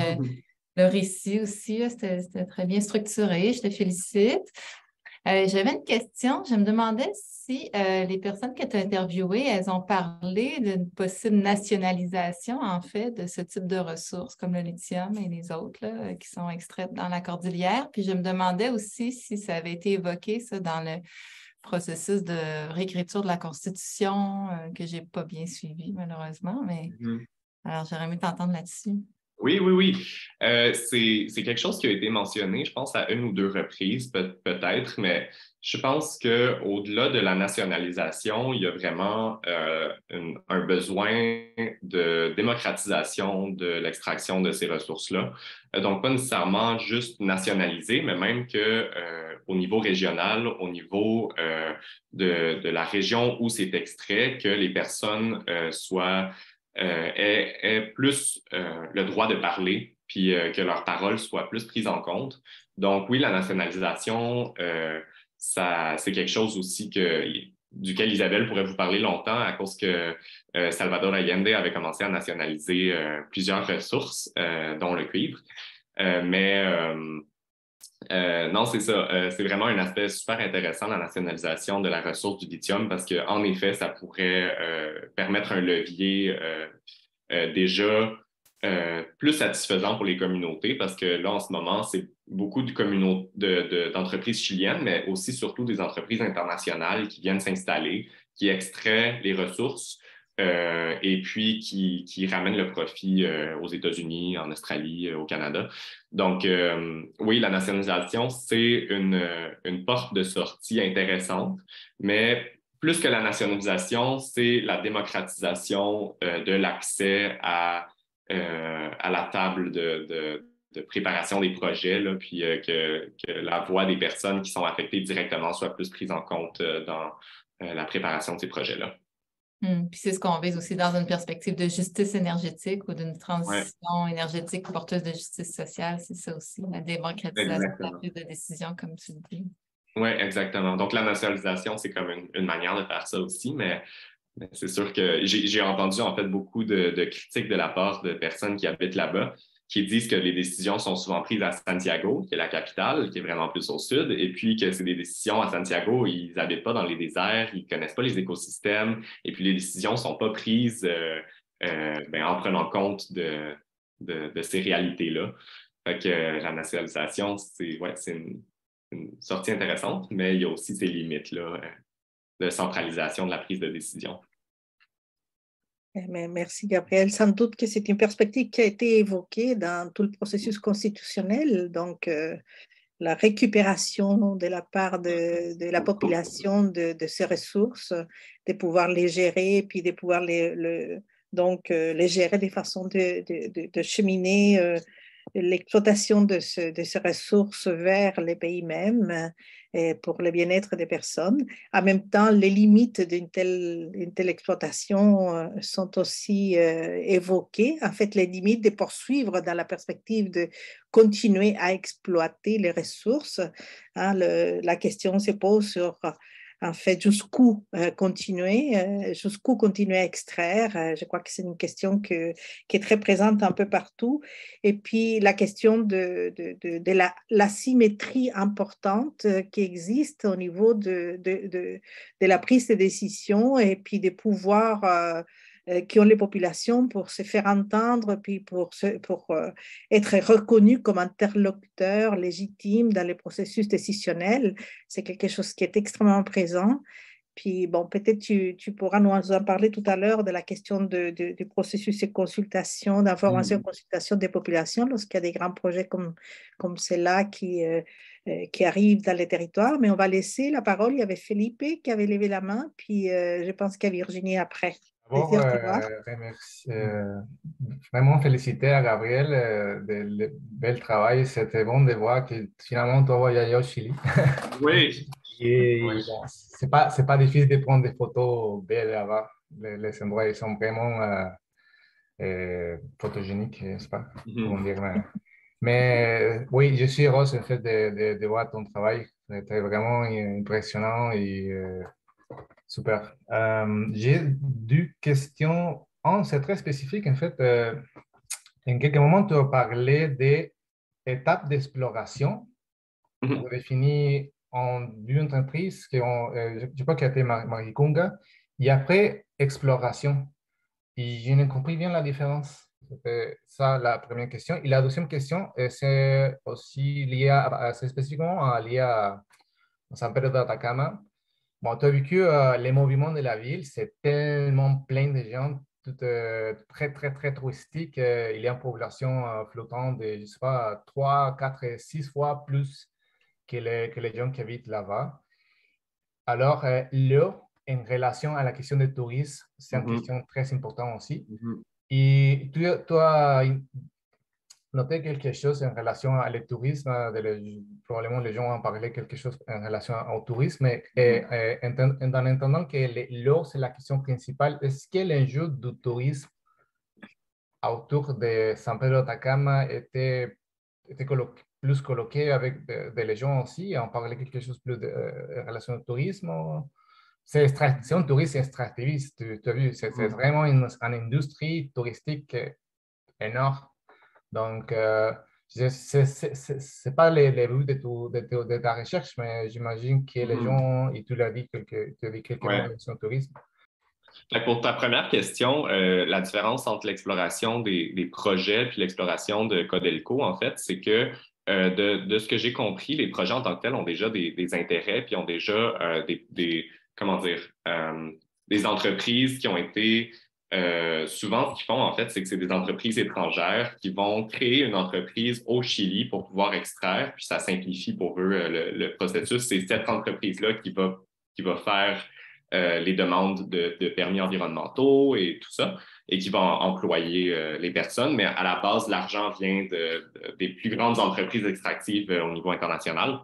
le récit aussi, c'était très bien structuré. Je te félicite. J'avais une question. Je me demandais si les personnes que tu as interviewées, elles ont parlé d'une possible nationalisation, en fait, de ce type de ressources comme le lithium et les autres là, qui sont extraites dans la cordillère. Puis je me demandais aussi si ça avait été évoqué, ça, dans le processus de réécriture de la Constitution que je n'ai pas bien suivi, malheureusement. Mais alors, j'aurais aimé t'entendre là-dessus. Oui, oui, oui. C'est quelque chose qui a été mentionné, je pense, à une ou deux reprises, peut-être, mais je pense qu'au-delà de la nationalisation, il y a vraiment un besoin de démocratisation de l'extraction de ces ressources-là. Donc, pas nécessairement juste nationaliser, mais même que au niveau régional, au niveau de la région où c'est extrait, que les personnes soient aient plus le droit de parler, puis que leurs paroles soient plus prises en compte. Donc oui, la nationalisation, c'est quelque chose aussi duquel Isabelle pourrait vous parler longtemps à cause que Salvador Allende avait commencé à nationaliser plusieurs ressources, dont le cuivre. Non, c'est ça. C'est vraiment un aspect super intéressant, la nationalisation de la ressource du lithium, parce qu'en effet, ça pourrait permettre un levier déjà plus satisfaisant pour les communautés, parce que là, en ce moment, c'est beaucoup d'entreprises chiliennes, mais aussi surtout des entreprises internationales qui viennent s'installer, qui extraient les ressources et puis qui ramènent le profit aux États-Unis, en Australie, au Canada. Donc, oui, la nationalisation, c'est une porte de sortie intéressante, mais plus que la nationalisation, c'est la démocratisation de l'accès à la table de préparation des projets, là, puis que la voix des personnes qui sont affectées directement soit plus prise en compte dans la préparation de ces projets-là. Puis c'est ce qu'on vise aussi dans une perspective de justice énergétique ou d'une transition Ouais. énergétique porteuse de justice sociale. C'est ça aussi, la démocratisation de la prise de décision, comme tu le dis. Oui, exactement. Donc, la nationalisation, c'est comme une manière de faire ça aussi, mais c'est sûr que j'ai entendu en fait beaucoup de critiques de la part de personnes qui habitent là-bas, qui disent que les décisions sont souvent prises à Santiago, qui est la capitale, qui est vraiment plus au sud, et puis que c'est des décisions à Santiago, ils n'habitent pas dans les déserts, ils ne connaissent pas les écosystèmes, et puis les décisions ne sont pas prises en prenant compte de ces réalités-là. Fait que la nationalisation, c'est une sortie intéressante, mais il y a aussi ces limites-là de centralisation de la prise de décision. Merci, Gabriel. Sans doute que c'est une perspective qui a été évoquée dans tout le processus constitutionnel, donc la récupération de la part de la population de ces ressources, de pouvoir les gérer, puis de pouvoir les gérer de façon de cheminer l'exploitation de ces ressources vers les pays mêmes et pour le bien-être des personnes. En même temps, les limites d'une telle exploitation sont aussi évoquées. En fait, les limites de poursuivre dans la perspective de continuer à exploiter les ressources. Hein, la question se pose sur en fait, jusqu'où continuer à extraire. Je crois que c'est une question qui est très présente un peu partout. Et puis, la question de l'asymétrie importante qui existe au niveau de la prise de décision et puis des pouvoirs qui ont les populations pour se faire entendre, puis pour être reconnus comme interlocuteurs légitimes dans les processus décisionnels. C'est quelque chose qui est extrêmement présent. Puis, bon, peut-être tu pourras nous en parler tout à l'heure de la question du processus de consultation, d'information et consultation des populations lorsqu'il y a des grands projets comme ceux-là qui arrivent dans les territoires. Mais on va laisser la parole. Il y avait Felipe qui avait levé la main, puis je pense qu'il y a Virginie après. D'abord, vraiment féliciter à Gabriel de bel travail. C'était bon de voir que finalement, tu vas voyager au Chili. Oui. Et bon, c'est pas difficile de prendre des photos belles là-bas. Les endroits ils sont vraiment photogéniques, n'est-ce pas? Comment dire, mais oui, je suis heureux en fait de voir ton travail. C'était vraiment impressionnant et super. J'ai deux questions. Un, c'est très spécifique. En fait, en quelques moments, tu as parlé des étapes d'exploration pour définir en deux entreprises qui ont, je crois qu'il y a été Maricunga, et après exploration. Et je n'ai compris bien la différence. C'était ça la première question. Et la deuxième question, c'est aussi lié c'est spécifiquement lié à San Pedro de Atacama. Bon, tu as vécu les mouvements de la ville, c'est tellement plein de gens, tout, très, très, très touristique. Il y a une population flottante de, je ne sais pas, 3, 4, 6 fois plus que les gens qui habitent là-bas. Alors, l'eau, en relation à la question du tourisme, c'est une question très importante aussi. Et tu as noté quelque chose en relation à le tourisme, probablement les gens ont parlé quelque chose en relation au tourisme, mais en entendant que l'eau, c'est la question principale, est-ce que l'enjeu du tourisme autour de San Pedro de Atacama était plus colloqué avec des gens aussi, on parlait quelque chose plus en relation au tourisme? C'est un tourisme extractiviste, tu as vu, c'est vraiment une industrie touristique énorme. Donc, ce n'est pas les buts de ta recherche, mais j'imagine que les gens, et tu l'as dit, quelques mots sur le tourisme. Pour ta première question, la différence entre l'exploration des projets puis l'exploration de Codelco, en fait, c'est que de ce que j'ai compris, les projets en tant que tels ont déjà des intérêts puis ont déjà comment dire, des entreprises qui ont été souvent, ce qu'ils font, en fait, c'est que c'est des entreprises étrangères qui vont créer une entreprise au Chili pour pouvoir extraire, puis ça simplifie pour eux le processus. C'est cette entreprise-là qui va faire les demandes de permis environnementaux et tout ça, et qui va employer les personnes. Mais à la base, l'argent vient des plus grandes entreprises extractives au niveau international.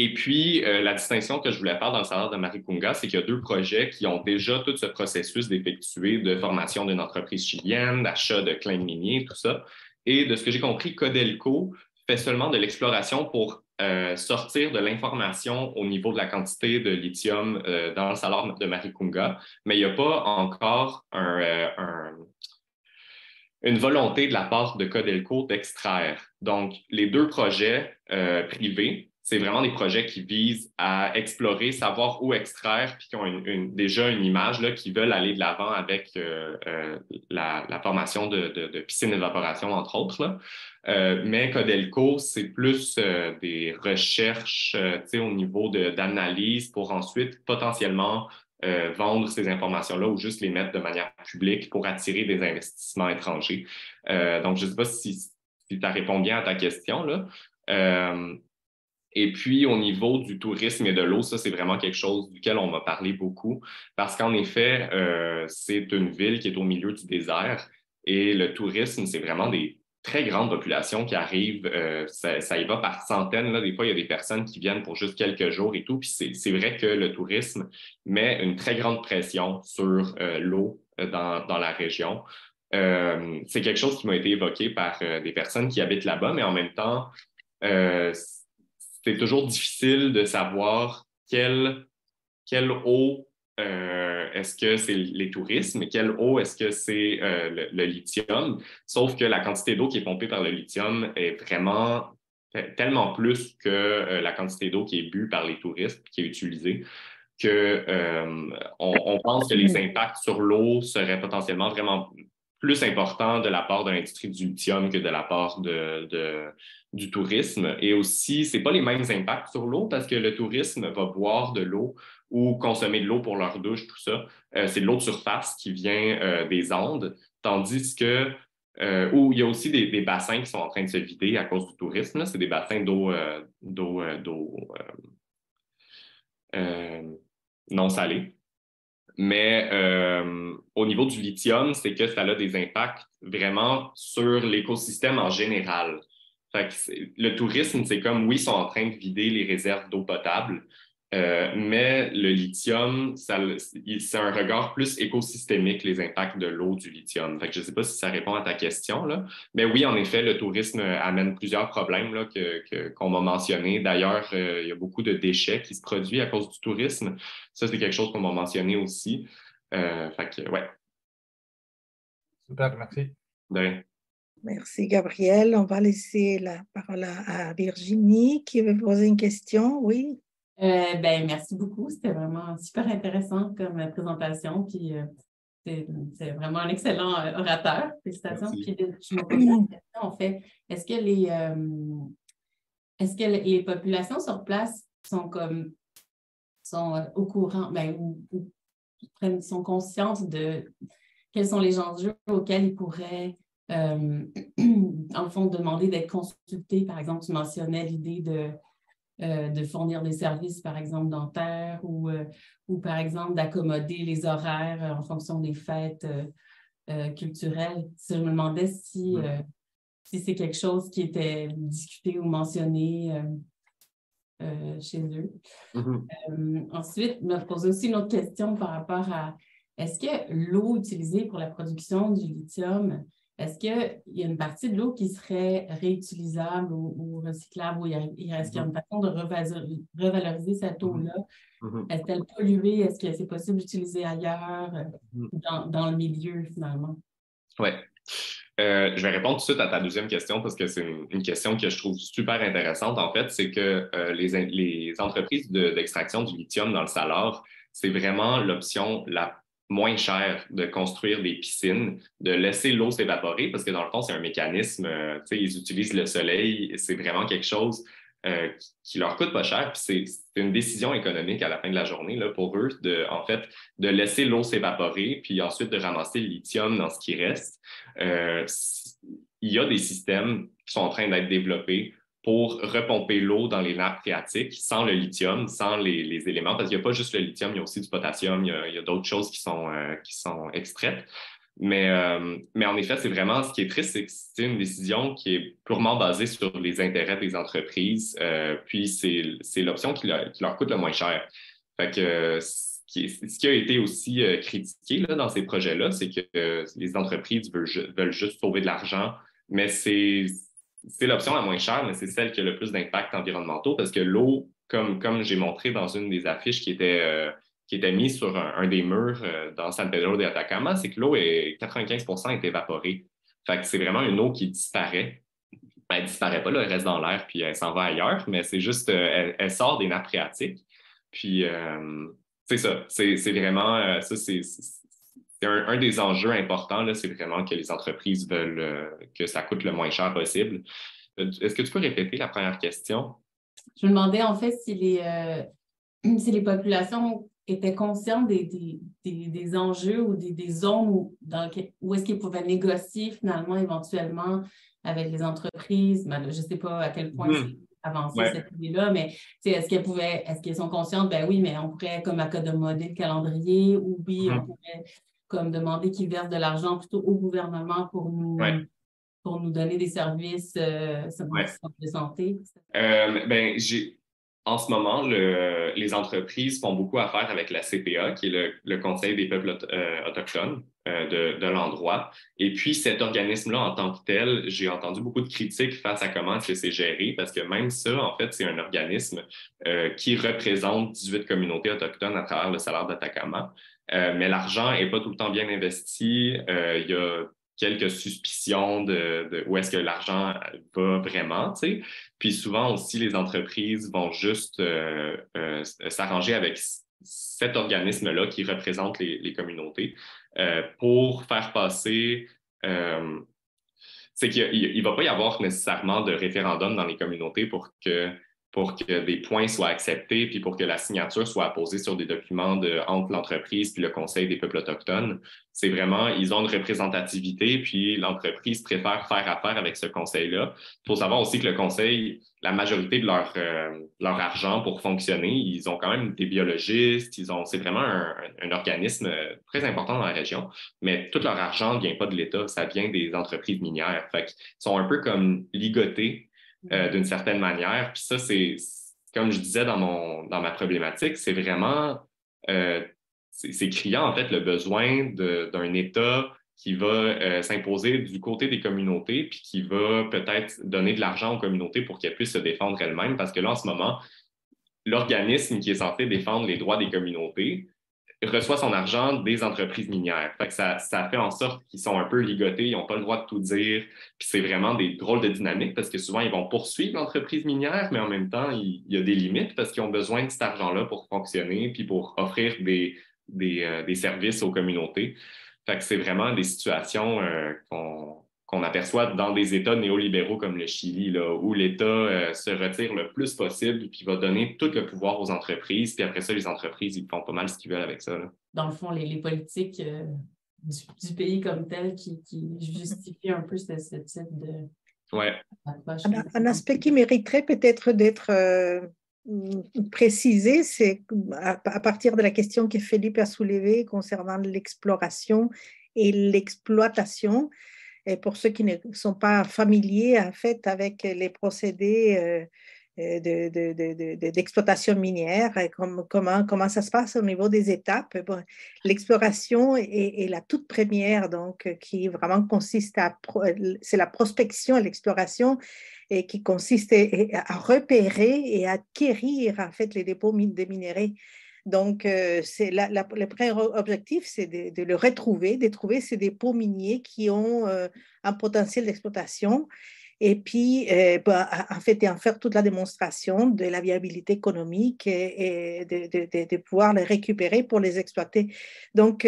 Et puis, la distinction que je voulais faire dans le salaire de Maricunga, c'est qu'il y a deux projets qui ont déjà tout ce processus d'effectuer de formation d'une entreprise chilienne, d'achat de claims miniers, tout ça. Et de ce que j'ai compris, Codelco fait seulement de l'exploration pour sortir de l'information au niveau de la quantité de lithium dans le salaire de Maricunga, mais il n'y a pas encore une volonté de la part de Codelco d'extraire. Donc, les deux projets privés, c'est vraiment des projets qui visent à explorer, savoir où extraire, puis qui ont déjà une image, là, qui veulent aller de l'avant avec la formation de piscines d'évaporation, entre autres. Là. Mais Codelco, c'est plus des recherches au niveau d'analyse pour ensuite potentiellement vendre ces informations-là ou juste les mettre de manière publique pour attirer des investissements étrangers. Donc, je ne sais pas si ça répond bien à ta question, là. Et puis, au niveau du tourisme et de l'eau, ça, c'est vraiment quelque chose duquel on m'a parlé beaucoup parce qu'en effet, c'est une ville qui est au milieu du désert et le tourisme, c'est vraiment des très grande population qui arrive, ça y va par centaines. Là. Des fois, il y a des personnes qui viennent pour juste quelques jours et tout. Puis c'est vrai que le tourisme met une très grande pression sur l'eau dans la région. C'est quelque chose qui m'a été évoqué par des personnes qui habitent là-bas, mais en même temps, c'est toujours difficile de savoir quelle eau est-ce que c'est les tourismes, quelle eau est-ce que c'est le lithium, sauf que la quantité d'eau qui est pompée par le lithium est vraiment tellement plus que la quantité d'eau qui est bue par les touristes, qui est utilisée, que on pense que les impacts sur l'eau seraient potentiellement vraiment plus importants de la part de l'industrie du lithium que de la part du tourisme. Et aussi, c'est pas les mêmes impacts sur l'eau parce que le tourisme va boire de l'eau ou consommer de l'eau pour leur douche, tout ça. C'est de l'eau de surface qui vient des Andes, tandis que où il y a aussi des bassins qui sont en train de se vider à cause du tourisme. C'est des bassins d'eau non salée. Mais au niveau du lithium, c'est que ça a des impacts vraiment sur l'écosystème en général. Fait que le tourisme, c'est comme, oui, ils sont en train de vider les réserves d'eau potable, mais le lithium, c'est un regard plus écosystémique, les impacts de l'eau du lithium. Fait que je ne sais pas si ça répond à ta question, là. Mais oui, en effet, le tourisme amène plusieurs problèmes là, qu'on m'a mentionnés. D'ailleurs, il y a beaucoup de déchets qui se produisent à cause du tourisme. Ça, c'est quelque chose qu'on m'a mentionné aussi. Fait que, ouais. Super, merci. De rien. Merci, Gabriel. On va laisser la parole à Virginie qui veut poser une question. Oui. Merci beaucoup. C'était vraiment super intéressant comme présentation. Puis c'est vraiment un excellent orateur. Félicitations. Merci. Puis je me pose la question, en fait, est-ce que les populations sur place sont au courant, ou sont conscientes de quels sont les enjeux auxquels ils pourraient, en le fond, demander d'être consultés? Par exemple, tu mentionnais l'idée de fournir des services, par exemple, dentaires ou par exemple, d'accommoder les horaires en fonction des fêtes culturelles. Je me demandais si c'est quelque chose qui était discuté ou mentionné chez eux. Ensuite, je me posais aussi une autre question par rapport à est-ce que l'eau utilisée pour la production du lithium, est-ce qu'il y a une partie de l'eau qui serait réutilisable ou recyclable, ou est-ce qu'il y a une façon de revaloriser cette eau-là? Est-elle polluée? Est-ce que c'est possible d'utiliser ailleurs dans le milieu, finalement? Oui. Je vais répondre tout de suite à ta deuxième question parce que c'est une question que je trouve super intéressante. En fait, c'est que les entreprises d'extraction du lithium dans le Salar, c'est vraiment l'option la moins chère de construire des piscines, de laisser l'eau s'évaporer parce que dans le fond, c'est un mécanisme, ils utilisent le soleil, c'est vraiment quelque chose qui leur coûte pas cher. Puis c'est une décision économique à la fin de la journée là, pour eux, en fait, de laisser l'eau s'évaporer, puis ensuite de ramasser le lithium dans ce qui reste. Il y a des systèmes qui sont en train d'être développés pour repomper l'eau dans les nappes phréatiques sans le lithium, sans les éléments, parce qu'il n'y a pas juste le lithium, il y a aussi du potassium, il y a d'autres choses qui sont extraites. Mais en effet, c'est vraiment ce qui est triste, c'est que c'est une décision qui est purement basée sur les intérêts des entreprises, puis c'est l'option qui leur coûte le moins cher. Fait que ce qui a été aussi critiqué là, dans ces projets-là, c'est que les entreprises veulent juste sauver de l'argent, mais c'est l'option la moins chère, mais c'est celle qui a le plus d'impact environnementaux parce que l'eau, comme j'ai montré dans une des affiches qui était mise sur un des murs dans San Pedro de Atacama, c'est que l'eau, 95% est évaporée. Fait que c'est vraiment une eau qui disparaît. Elle ne disparaît pas, là, elle reste dans l'air puis elle s'en va ailleurs, mais c'est juste, elle sort des nappes phréatiques. Puis, c'est ça. C'est vraiment, ça, c'est un des enjeux importants, là, c'est vraiment que les entreprises veulent que ça coûte le moins cher possible. Est-ce que tu peux répéter la première question? Je me demandais en fait si les populations étaient conscientes des enjeux ou des zones où est-ce qu'ils pouvaient négocier finalement éventuellement avec les entreprises. Ben, je ne sais pas à quel point c'est avancé cette idée-là, mais est-ce qu'elles sont conscientes? Ben oui, mais on pourrait comme accommoder le calendrier ou oui, on pourrait comme demander qu'ils versent de l'argent plutôt au gouvernement pour nous pour nous donner des services Ouais. de santé? Ben, en ce moment, les entreprises font beaucoup affaire avec la CPA, qui est le Conseil des peuples autochtones de l'endroit. Et puis, cet organisme-là, en tant que tel, j'ai entendu beaucoup de critiques face à comment est-ce que c'est géré, parce que même ça, en fait, c'est un organisme qui représente 18 communautés autochtones à travers le salaire d'Atacama. Mais l'argent n'est pas tout le temps bien investi. Il y a quelques suspicions de où est-ce que l'argent va vraiment, tu sais. Puis souvent aussi, les entreprises vont juste s'arranger avec cet organisme-là qui représente les communautés pour faire passer... c'est qu'il ne va pas y avoir nécessairement de référendum dans les communautés pour que des points soient acceptés, puis pour que la signature soit apposée sur des documents entre l'entreprise puis le Conseil des peuples autochtones. C'est vraiment, ils ont une représentativité, puis l'entreprise préfère faire affaire avec ce conseil-là. Il faut savoir aussi que le conseil, la majorité de leur argent pour fonctionner, ils ont quand même des biologistes, c'est vraiment un organisme très important dans la région, mais tout leur argent ne vient pas de l'État, ça vient des entreprises minières. Fait qu'ils sont un peu comme ligotés d'une certaine manière. Puis ça, c'est comme je disais dans ma problématique, c'est vraiment c'est criant en fait le besoin d'un État qui va s'imposer du côté des communautés puis qui va peut-être donner de l'argent aux communautés pour qu'elles puissent se défendre elles-mêmes. Parce que là, en ce moment, l'organisme qui est censé défendre les droits des communautés reçoit son argent des entreprises minières. Fait que ça fait en sorte qu'ils sont un peu ligotés, ils n'ont pas le droit de tout dire. Puis c'est vraiment des drôles de dynamiques parce que souvent, ils vont poursuivre l'entreprise minière, mais en même temps, il y a des limites parce qu'ils ont besoin de cet argent-là pour fonctionner puis pour offrir des services aux communautés. Fait que c'est vraiment des situations qu'on aperçoit dans des États néolibéraux comme le Chili, là, où l'État se retire le plus possible puis va donner tout le pouvoir aux entreprises. Puis après ça, les entreprises, ils font pas mal ce qu'ils veulent avec ça. Là. Dans le fond, les politiques du pays comme tel qui justifient un peu ce type de... Ouais. Un aspect qui mériterait peut-être d'être précisé, c'est à partir de la question que Philippe a soulevée concernant l'exploration et l'exploitation. Et pour ceux qui ne sont pas familiers en fait avec les procédés d'exploitation minière, comment ça se passe au niveau des étapes. Bon, l'exploration est la toute première, donc qui vraiment consiste c'est la prospection et l'exploration et qui consiste à repérer et à acquérir en fait les dépôts de minerais. Donc, le premier objectif, c'est de le retrouver, de trouver ces dépôts miniers qui ont un potentiel d'exploitation et puis, en fait, en faire toute la démonstration de la viabilité économique et de pouvoir les récupérer pour les exploiter. Donc,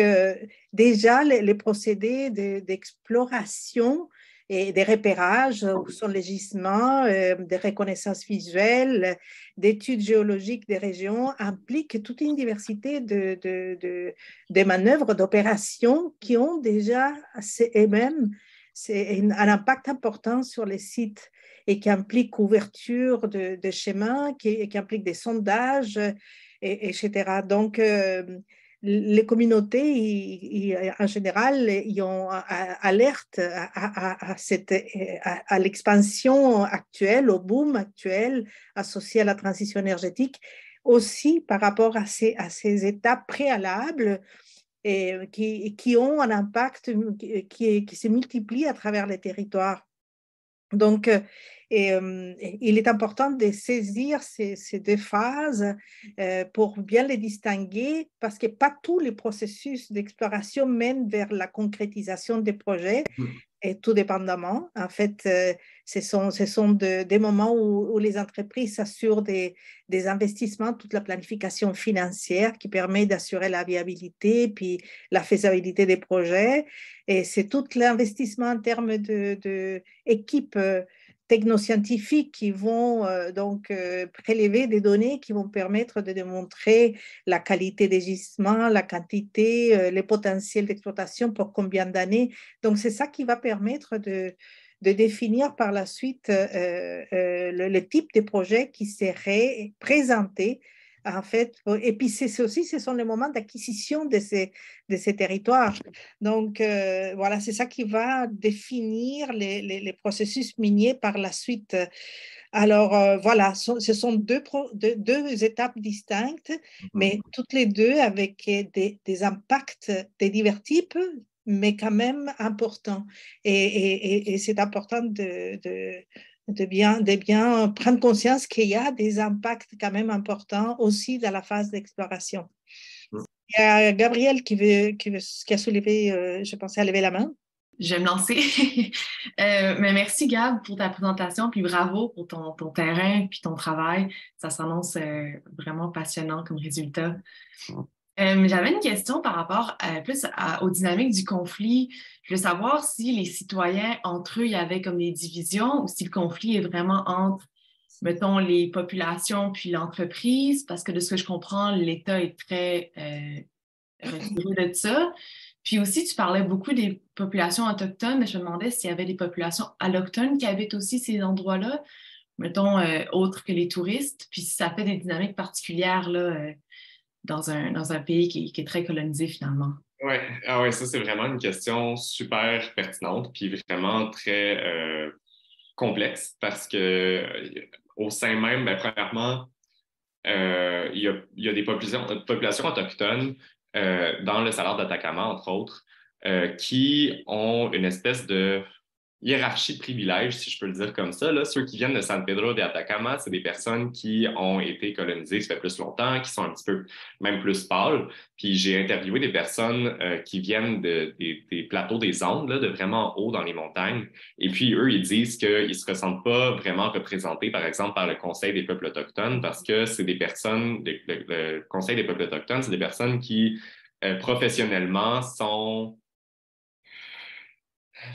déjà, les procédés d'exploration et des repérages sur les gisements, des reconnaissances visuelles, d'études géologiques des régions impliquent toute une diversité de manœuvres, d'opérations qui ont déjà elles-mêmes un impact important sur les sites et qui implique ouverture de chemins, qui implique des sondages, etc. Donc, les communautés, en général, ils ont alerte à l'expansion actuelle, au boom actuel associé à la transition énergétique, aussi par rapport à ces étapes préalables et qui ont un impact qui se multiplie à travers les territoires. Donc, il est important de saisir ces deux phases pour bien les distinguer parce que pas tous les processus d'exploration mènent vers la concrétisation des projets. Et tout dépendamment. En fait, ce sont des moments où les entreprises assurent des investissements, toute la planification financière qui permet d'assurer la viabilité puis la faisabilité des projets. Et c'est tout l'investissement en termes d'équipes technoscientifiques qui vont donc prélever des données qui vont permettre de démontrer la qualité des gisements, la quantité, les potentiels d'exploitation pour combien d'années. Donc, c'est ça qui va permettre de définir par la suite le type de projet qui serait présenté en fait. Et puis, aussi, ce sont les moments d'acquisition de ces territoires. Donc, voilà, c'est ça qui va définir les processus miniers par la suite. Alors, voilà, ce sont deux étapes distinctes, mais toutes les deux avec des impacts de divers types, mais quand même importants. Et c'est important de bien prendre conscience qu'il y a des impacts quand même importants aussi dans la phase d'exploration. Il y a Gabriel qui a soulevé, je pensais, à lever la main. Je vais me lancer. Mais merci, Gab, pour ta présentation, puis bravo pour ton terrain, puis ton travail. Ça s'annonce vraiment passionnant comme résultat. J'avais une question par rapport aux dynamiques du conflit. Je veux savoir si les citoyens, entre eux, il y avait comme des divisions ou si le conflit est vraiment entre, mettons, les populations puis l'entreprise, parce que de ce que je comprends, l'État est très retiré de ça. Puis aussi, tu parlais beaucoup des populations autochtones, mais je me demandais s'il y avait des populations allochtones qui habitent aussi ces endroits-là, mettons, autres que les touristes, puis si ça fait des dynamiques particulières là, dans un pays qui est très colonisé finalement. Oui, ça c'est vraiment une question super pertinente, puis vraiment très complexe, parce que au sein même, premièrement, il y a des populations autochtones dans le Salar d'Atacama, entre autres, qui ont une espèce de hiérarchie de privilèges, si je peux le dire comme ça. Là. Ceux qui viennent de San Pedro de Atacama, c'est des personnes qui ont été colonisées, ça fait plus longtemps, qui sont un petit peu même plus pâles. Puis j'ai interviewé des personnes qui viennent des plateaux des Andes, là, de vraiment haut dans les montagnes. Et puis eux, ils disent qu'ils ne se ressentent pas vraiment représentés, par exemple, par le Conseil des peuples autochtones, parce que c'est des personnes, le Conseil des peuples autochtones, c'est des personnes qui professionnellement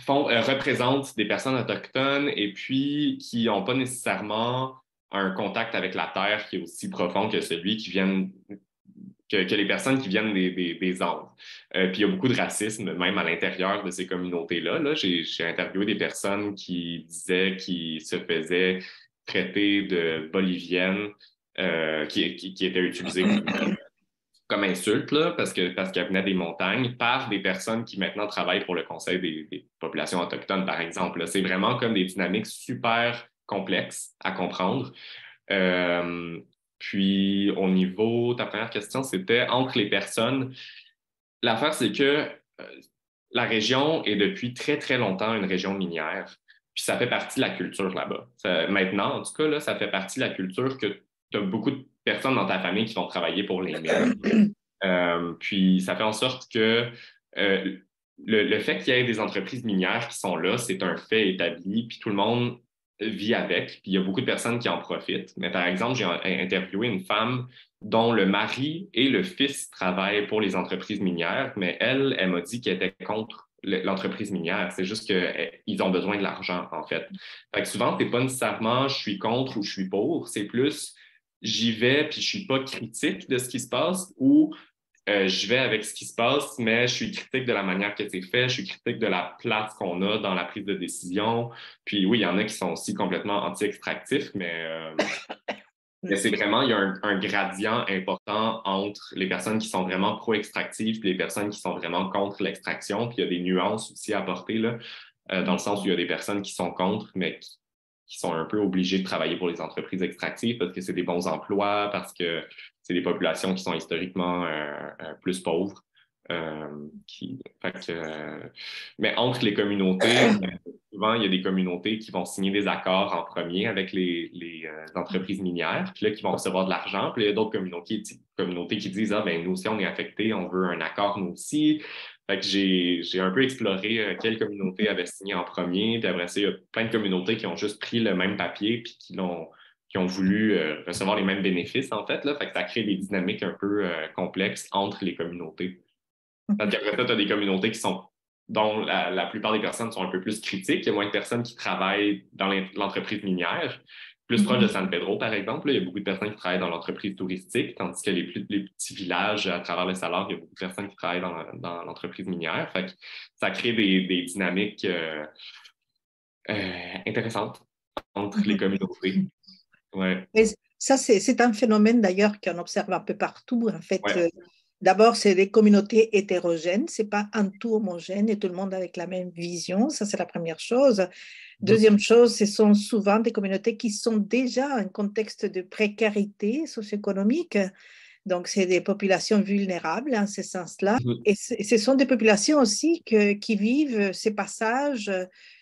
représentent des personnes autochtones et puis qui n'ont pas nécessairement un contact avec la terre qui est aussi profond que celui que les personnes qui viennent des Andes. Puis il y a beaucoup de racisme, même à l'intérieur de ces communautés-là. Là, j'ai interviewé des personnes qui disaient qu'ils se faisaient traiter de boliviennes, qui étaient utilisées comme insulte, là, parce qu'elle venait des montagnes, par des personnes qui maintenant travaillent pour le Conseil des populations autochtones, par exemple. Là. C'est vraiment comme des dynamiques super complexes à comprendre. Puis, au niveau, ta première question, c'était entre les personnes. L'affaire, c'est que la région est depuis très, très longtemps une région minière. Puis, ça fait partie de la culture là-bas. Maintenant, en tout cas, là, ça fait partie de la culture que tu as beaucoup de personnes dans ta famille qui vont travailler pour les mines. Puis, ça fait en sorte que le fait qu'il y ait des entreprises minières qui sont là, c'est un fait établi, puis tout le monde vit avec, puis il y a beaucoup de personnes qui en profitent. Mais par exemple, j'ai interviewé une femme dont le mari et le fils travaillent pour les entreprises minières, mais elle m'a dit qu'elle était contre l'entreprise minière. C'est juste qu'ils ont besoin de l'argent, en fait. Fait que souvent, c'est pas nécessairement je suis contre ou je suis pour, c'est plus j'y vais puis je suis pas critique de ce qui se passe ou je vais avec ce qui se passe, mais je suis critique de la manière que c'est fait, je suis critique de la place qu'on a dans la prise de décision. Puis oui, il y en a qui sont aussi complètement anti-extractifs, mais c'est vraiment, il y a un gradient important entre les personnes qui sont vraiment pro-extractives et les personnes qui sont vraiment contre l'extraction. Puis il y a des nuances aussi à apporter, là, dans le sens où il y a des personnes qui sont contre, mais qui sont un peu obligées de travailler pour les entreprises extractives parce que c'est des bons emplois, parce que c'est des populations qui sont historiquement plus pauvres. Mais entre les communautés, souvent, il y a des communautés qui vont signer des accords en premier avec les entreprises minières, puis là, qui vont recevoir de l'argent. Puis il y a d'autres communautés qui disent « Ah, ben nous aussi, on est affectés, on veut un accord, nous aussi. » Fait que j'ai un peu exploré quelles communautés avaient signé en premier, puis après ça, il y a plein de communautés qui ont juste pris le même papier, puis qui ont voulu recevoir les mêmes bénéfices, en fait. Là. Fait que ça crée des dynamiques un peu complexes entre les communautés. Parce qu'après ça, tu as des communautés dont la plupart des personnes sont un peu plus critiques. Il y a moins de personnes qui travaillent dans l'entreprise minière. Plus proche de San Pedro, par exemple, là, il y a beaucoup de personnes qui travaillent dans l'entreprise touristique, tandis que les petits villages à travers le Salar, il y a beaucoup de personnes qui travaillent dans l'entreprise minière. Fait que ça crée des dynamiques intéressantes entre les communautés. Ouais. Ça, c'est un phénomène d'ailleurs qu'on observe un peu partout. En fait, Ouais. d'abord, c'est des communautés hétérogènes, c'est pas un tout homogène et tout le monde avec la même vision. Ça, c'est la première chose. Deuxième chose, ce sont souvent des communautés qui sont déjà en contexte de précarité socio-économique. Donc, c'est des populations vulnérables en ce sens-là. Et ce sont des populations aussi qui vivent ces passages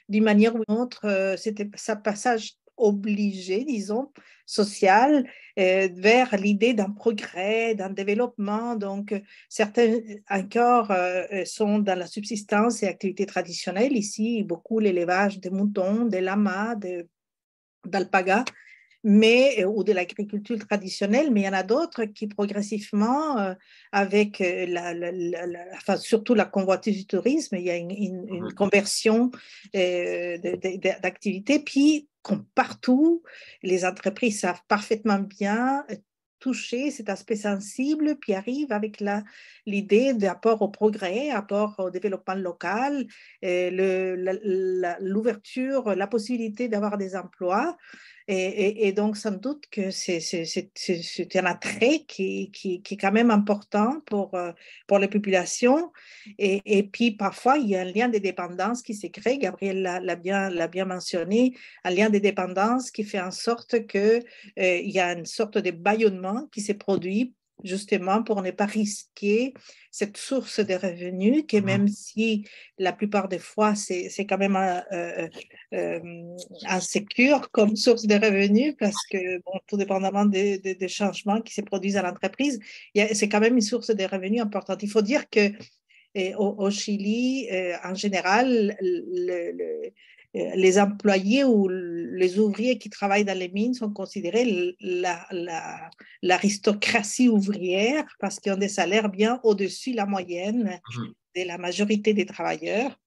d'une manière ou d'une autre. C'était ce passage obligé, disons, social, vers l'idée d'un progrès, d'un développement. Donc, certains encore sont dans la subsistance et activités traditionnelles. Ici, beaucoup l'élevage des moutons, des lamas, d'alpagas, ou de l'agriculture traditionnelle, mais il y en a d'autres qui progressivement, avec enfin, surtout la convoitise du tourisme, il y a une conversion d'activité. Puis, comme partout, les entreprises savent parfaitement bien toucher cet aspect sensible, puis arrivent avec l'idée d'apport au progrès, apport au développement local, l'ouverture, la possibilité d'avoir des emplois. Et donc, sans doute que c'est un attrait qui est quand même important pour les populations. Et puis, parfois, il y a un lien de dépendance qui se crée. Gabriel l'a bien mentionné, un lien de dépendance qui fait en sorte qu'il y a une sorte de bâillonnement qui se produit justement pour ne pas risquer cette source de revenus, que même si la plupart des fois, c'est quand même insécure comme source de revenus, parce que, bon, tout dépendamment des changements qui se produisent à l'entreprise, c'est quand même une source de revenus importante. Il faut dire que au Chili, en général, les employés ou les ouvriers qui travaillent dans les mines sont considérés l'aristocratie ouvrière parce qu'ils ont des salaires bien au-dessus de la moyenne de la majorité des travailleurs.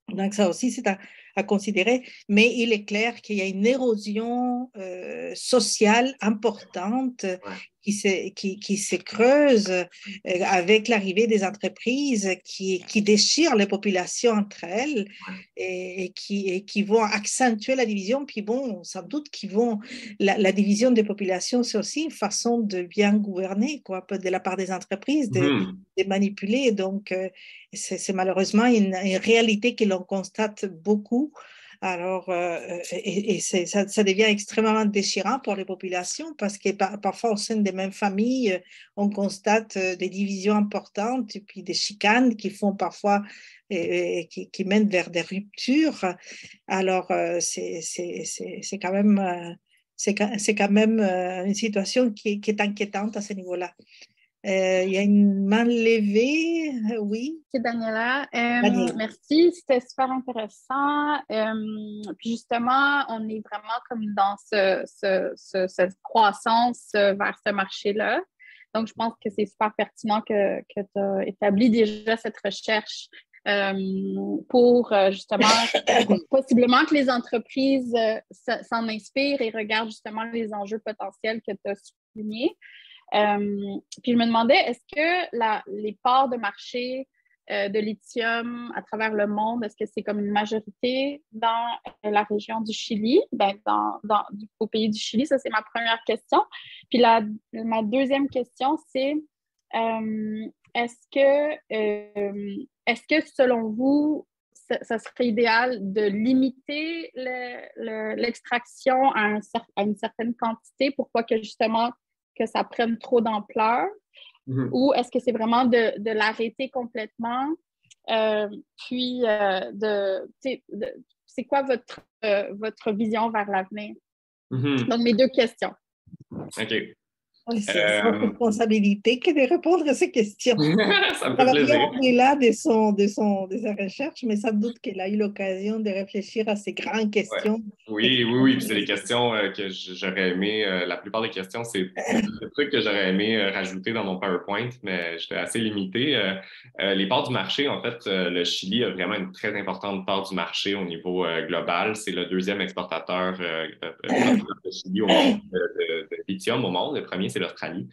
Donc, ça aussi, c'est à considérer. Mais il est clair qu'il y a une érosion sociale importante qui se creuse avec l'arrivée des entreprises qui déchirent les populations entre elles et qui vont accentuer la division. Puis bon, sans doute la division des populations, c'est aussi une façon de bien gouverner, quoi, de la part des entreprises, de manipuler. Donc, c'est malheureusement une réalité que l'on constate beaucoup. Alors, ça devient extrêmement déchirant pour les populations parce que parfois au sein des mêmes familles, on constate des divisions importantes et puis des chicanes qui font parfois, qui mènent vers des ruptures. Alors, c'est quand même, c'est quand même une situation qui est inquiétante à ce niveau-là. Il y a une main levée, oui. C'est Daniela. Daniela. Merci, c'était super intéressant. Puis justement, on est vraiment comme dans cette croissance vers ce marché-là. Donc, je pense que c'est super pertinent que tu as établi déjà cette recherche pour justement possiblement que les entreprises s'en inspirent et regardent justement les enjeux potentiels que tu as soulignés. Puis je me demandais, est-ce que les parts de marché de lithium à travers le monde, est-ce que c'est comme une majorité dans la région du Chili, au pays du Chili? Ça, c'est ma première question. Puis ma deuxième question, c'est est-ce que selon vous, ça serait idéal de limiter l'extraction à une certaine quantité pour pas que justement que ça prenne trop d'ampleur, ou est-ce que c'est vraiment de l'arrêter complètement? Puis, c'est quoi votre vision vers l'avenir? Donc, mes deux questions. OK. Oui, c'est une responsabilité que de répondre à ces questions. Ça me fait plaisir. On est là de sa recherche, mais sans doute qu'elle a eu l'occasion de réfléchir à ces grandes questions. Ouais. Oui. Puis c'est des questions que j'aurais aimé. La plupart des questions, c'est des trucs que j'aurais aimé rajouter dans mon PowerPoint, mais j'étais assez limité. Les parts du marché, en fait, le Chili a vraiment une très importante part du marché au niveau global. C'est le deuxième exportateur de Chili au monde, de lithium au monde. Le premier, c'est l'Australie.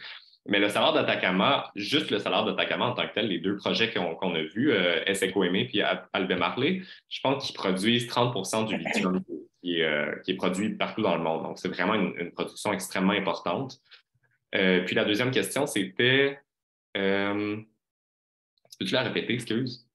Mais le salar d'Atacama, juste le salar d'Atacama en tant que tel, les deux projets qu'on a vus, SECOM puis Albemarle, je pense qu'ils produisent 30% du lithium qui est produit partout dans le monde. Donc, c'est vraiment une production extrêmement importante. Puis la deuxième question, c'était... peux-tu la répéter, excuse?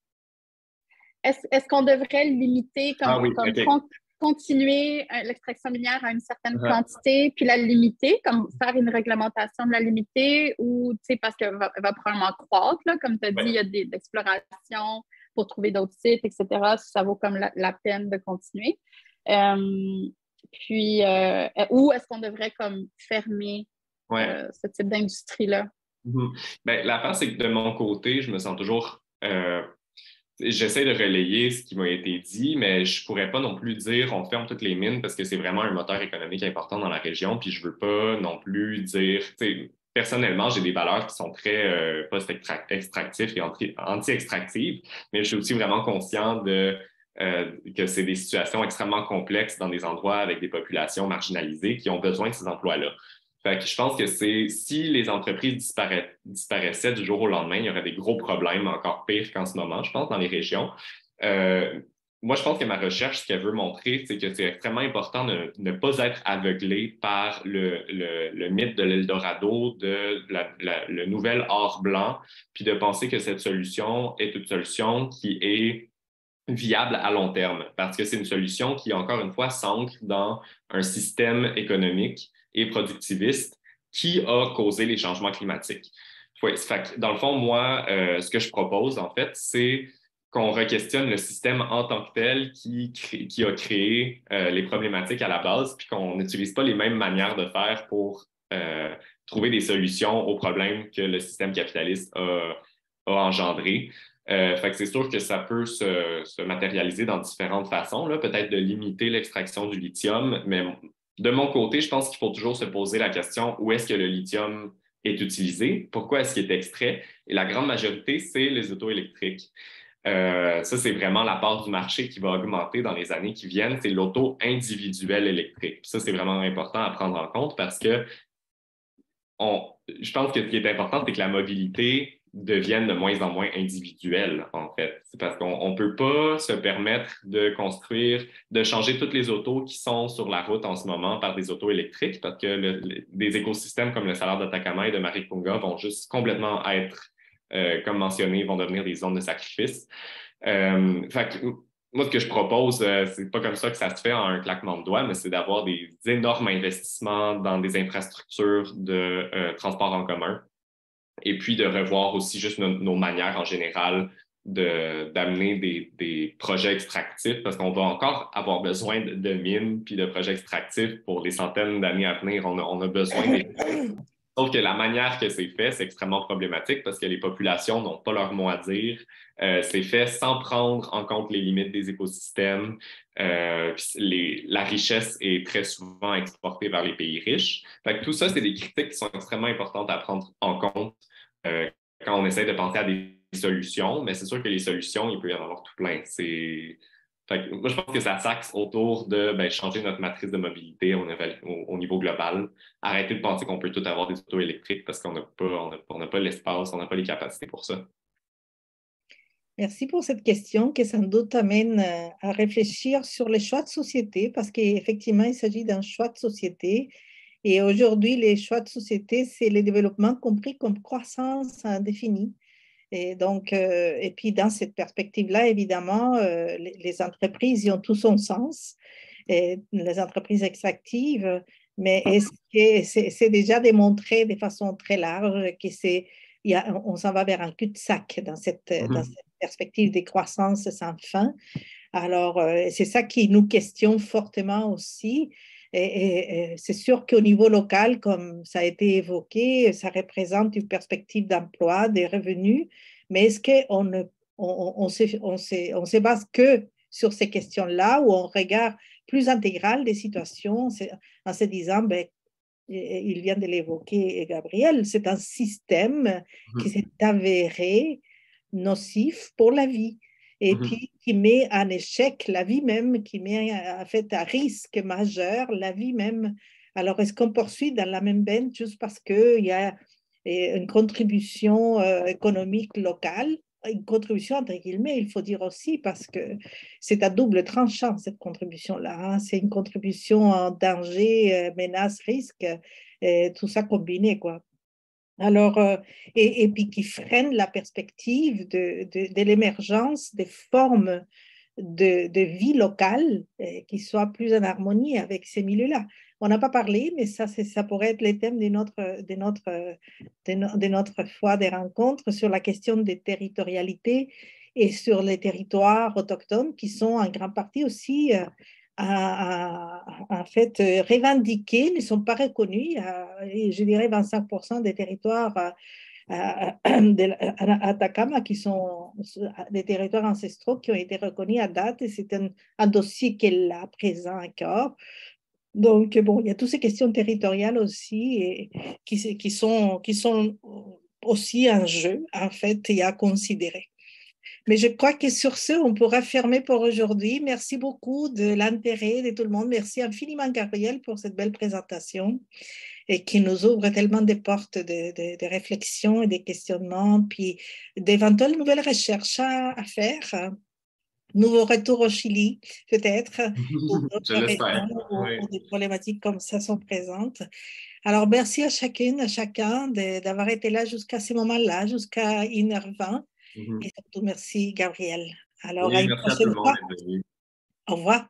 Est-ce qu'on devrait limiter, OK. continuer l'extraction minière à une certaine quantité, puis la limiter, comme faire une réglementation de la limiter, ou, tu sais, parce qu'elle va probablement croître, là, comme tu as dit, il y a des explorations pour trouver d'autres sites, etc., ça vaut comme la peine de continuer. Puis, ou est-ce qu'on devrait comme fermer ce type d'industrie-là? Ben, l'affaire, c'est que de mon côté, je me sens toujours... j'essaie de relayer ce qui m'a été dit, mais je pourrais pas non plus dire on ferme toutes les mines parce que c'est vraiment un moteur économique important dans la région, puis je veux pas non plus dire... Personnellement, j'ai des valeurs qui sont très post-extractives et anti-extractives, mais je suis aussi vraiment conscient que c'est des situations extrêmement complexes dans des endroits avec des populations marginalisées qui ont besoin de ces emplois-là. Fait que je pense que si les entreprises disparaissaient du jour au lendemain, il y aurait des gros problèmes, encore pires qu'en ce moment, je pense, dans les régions. Moi, je pense que ma recherche, ce qu'elle veut montrer, c'est que c'est extrêmement important de ne pas être aveuglé par le mythe de l'Eldorado, le nouvel or blanc, puis de penser que cette solution est une solution qui est viable à long terme, parce que c'est une solution qui, encore une fois, s'ancre dans un système économique et productiviste qui a causé les changements climatiques. Dans le fond, moi, ce que je propose, en fait, c'est qu'on re-questionne le système en tant que tel qui a créé les problématiques à la base, puis qu'on n'utilise pas les mêmes manières de faire pour trouver des solutions aux problèmes que le système capitaliste a engendrés. Fait que c'est sûr que ça peut se matérialiser dans différentes façons, là, peut-être de limiter l'extraction du lithium, mais de mon côté, je pense qu'il faut toujours se poser la question où est-ce que le lithium est utilisé, pourquoi est-ce qu'il est extrait, et la grande majorité, c'est les autos électriques. Ça, c'est vraiment la part du marché qui va augmenter dans les années qui viennent, c'est l'auto individuelle électrique. Puis ça, c'est vraiment important à prendre en compte parce que je pense que ce qui est important, c'est que la mobilité devienne de moins en moins individuelle, en fait. C'est parce qu'on ne peut pas se permettre de changer toutes les autos qui sont sur la route en ce moment par des autos électriques parce que des écosystèmes comme le Salar d'Atacama et de Maricunga vont juste complètement être, comme mentionné, vont devenir des zones de sacrifice. Fait que, moi, ce que je propose, c'est pas comme ça que ça se fait en un claquement de doigts, mais c'est d'avoir des énormes investissements dans des infrastructures de transport en commun et puis de revoir aussi juste nos manières en général d'amener des projets extractifs parce qu'on va encore avoir besoin de mines puis de projets extractifs pour les centaines d'années à venir. On a besoin Sauf que la manière que c'est fait, c'est extrêmement problématique parce que les populations n'ont pas leur mot à dire. C'est fait sans prendre en compte les limites des écosystèmes. La richesse est très souvent exportée vers les pays riches. Fait que tout ça, c'est des critiques qui sont extrêmement importantes à prendre en compte quand on essaie de penser à des solutions. Mais c'est sûr que les solutions, il peut y en avoir tout plein. Moi, je pense que ça s'axe autour de changer notre matrice de mobilité au niveau global. Arrêter de penser qu'on peut tout avoir des autos électriques parce qu'on n'a pas l'espace, on n'a pas les capacités pour ça. Merci pour cette question qui sans doute amène à réfléchir sur les choix de société parce qu'effectivement, il s'agit d'un choix de société. Et aujourd'hui, les choix de société, c'est le développement compris comme croissance indéfinie. Et donc, et puis dans cette perspective-là, évidemment, les entreprises y ont tout son sens, et les entreprises extractives, mais c'est déjà démontré de façon très large on s'en va vers un cul-de-sac dans cette perspective des croissances sans fin. Alors, c'est ça qui nous questionne fortement aussi. Et c'est sûr qu'au niveau local, comme ça a été évoqué, ça représente une perspective d'emploi, des revenus, mais est-ce qu'on se base que sur ces questions-là ou on regarde plus intégral des situations en se disant, il vient de l'évoquer Gabriel, c'est un système qui s'est avéré nocif pour la vie. Et puis qui met en échec la vie même, qui met en fait à risque majeur la vie même. Alors, est-ce qu'on poursuit dans la même veine juste parce qu'il y a une contribution économique locale une contribution entre guillemets, il faut dire aussi, parce que c'est à double tranchant cette contribution-là. Hein. C'est une contribution en danger, menace, risque, tout ça combiné, quoi. Alors, et puis qui freine la perspective de l'émergence des formes de vie locale qui soient plus en harmonie avec ces milieux-là. On n'a pas parlé, mais ça pourrait être les thèmes de notre fois des rencontres sur la question des territorialités et sur les territoires autochtones qui sont en grande partie aussi en fait revendiqués, ne sont pas reconnus. Je dirais 25% des territoires d'Atacama qui sont des territoires ancestraux qui ont été reconnus à date et c'est un dossier qui est là, présent encore. Donc, bon, il y a toutes ces questions territoriales aussi et qui sont aussi en jeu, en fait, et à considérer. Mais je crois que sur ce, on pourra fermer pour aujourd'hui. Merci beaucoup de l'intérêt de tout le monde. Merci infiniment, Gabriel, pour cette belle présentation et qui nous ouvre tellement des portes de réflexion et des questionnements, puis d'éventuelles nouvelles recherches à faire. Nouveau retour au Chili, peut-être, ou Je d'autres l'espère. raisons, Oui. ou des problématiques comme ça sont présentes. Alors, merci à chacune, à chacun d'avoir été là jusqu'à ce moment-là, jusqu'à 1h20. Et surtout, merci, Gabriel. Alors, à Oui, une merci à tout prochaine le monde fois. d'être venu. Au revoir.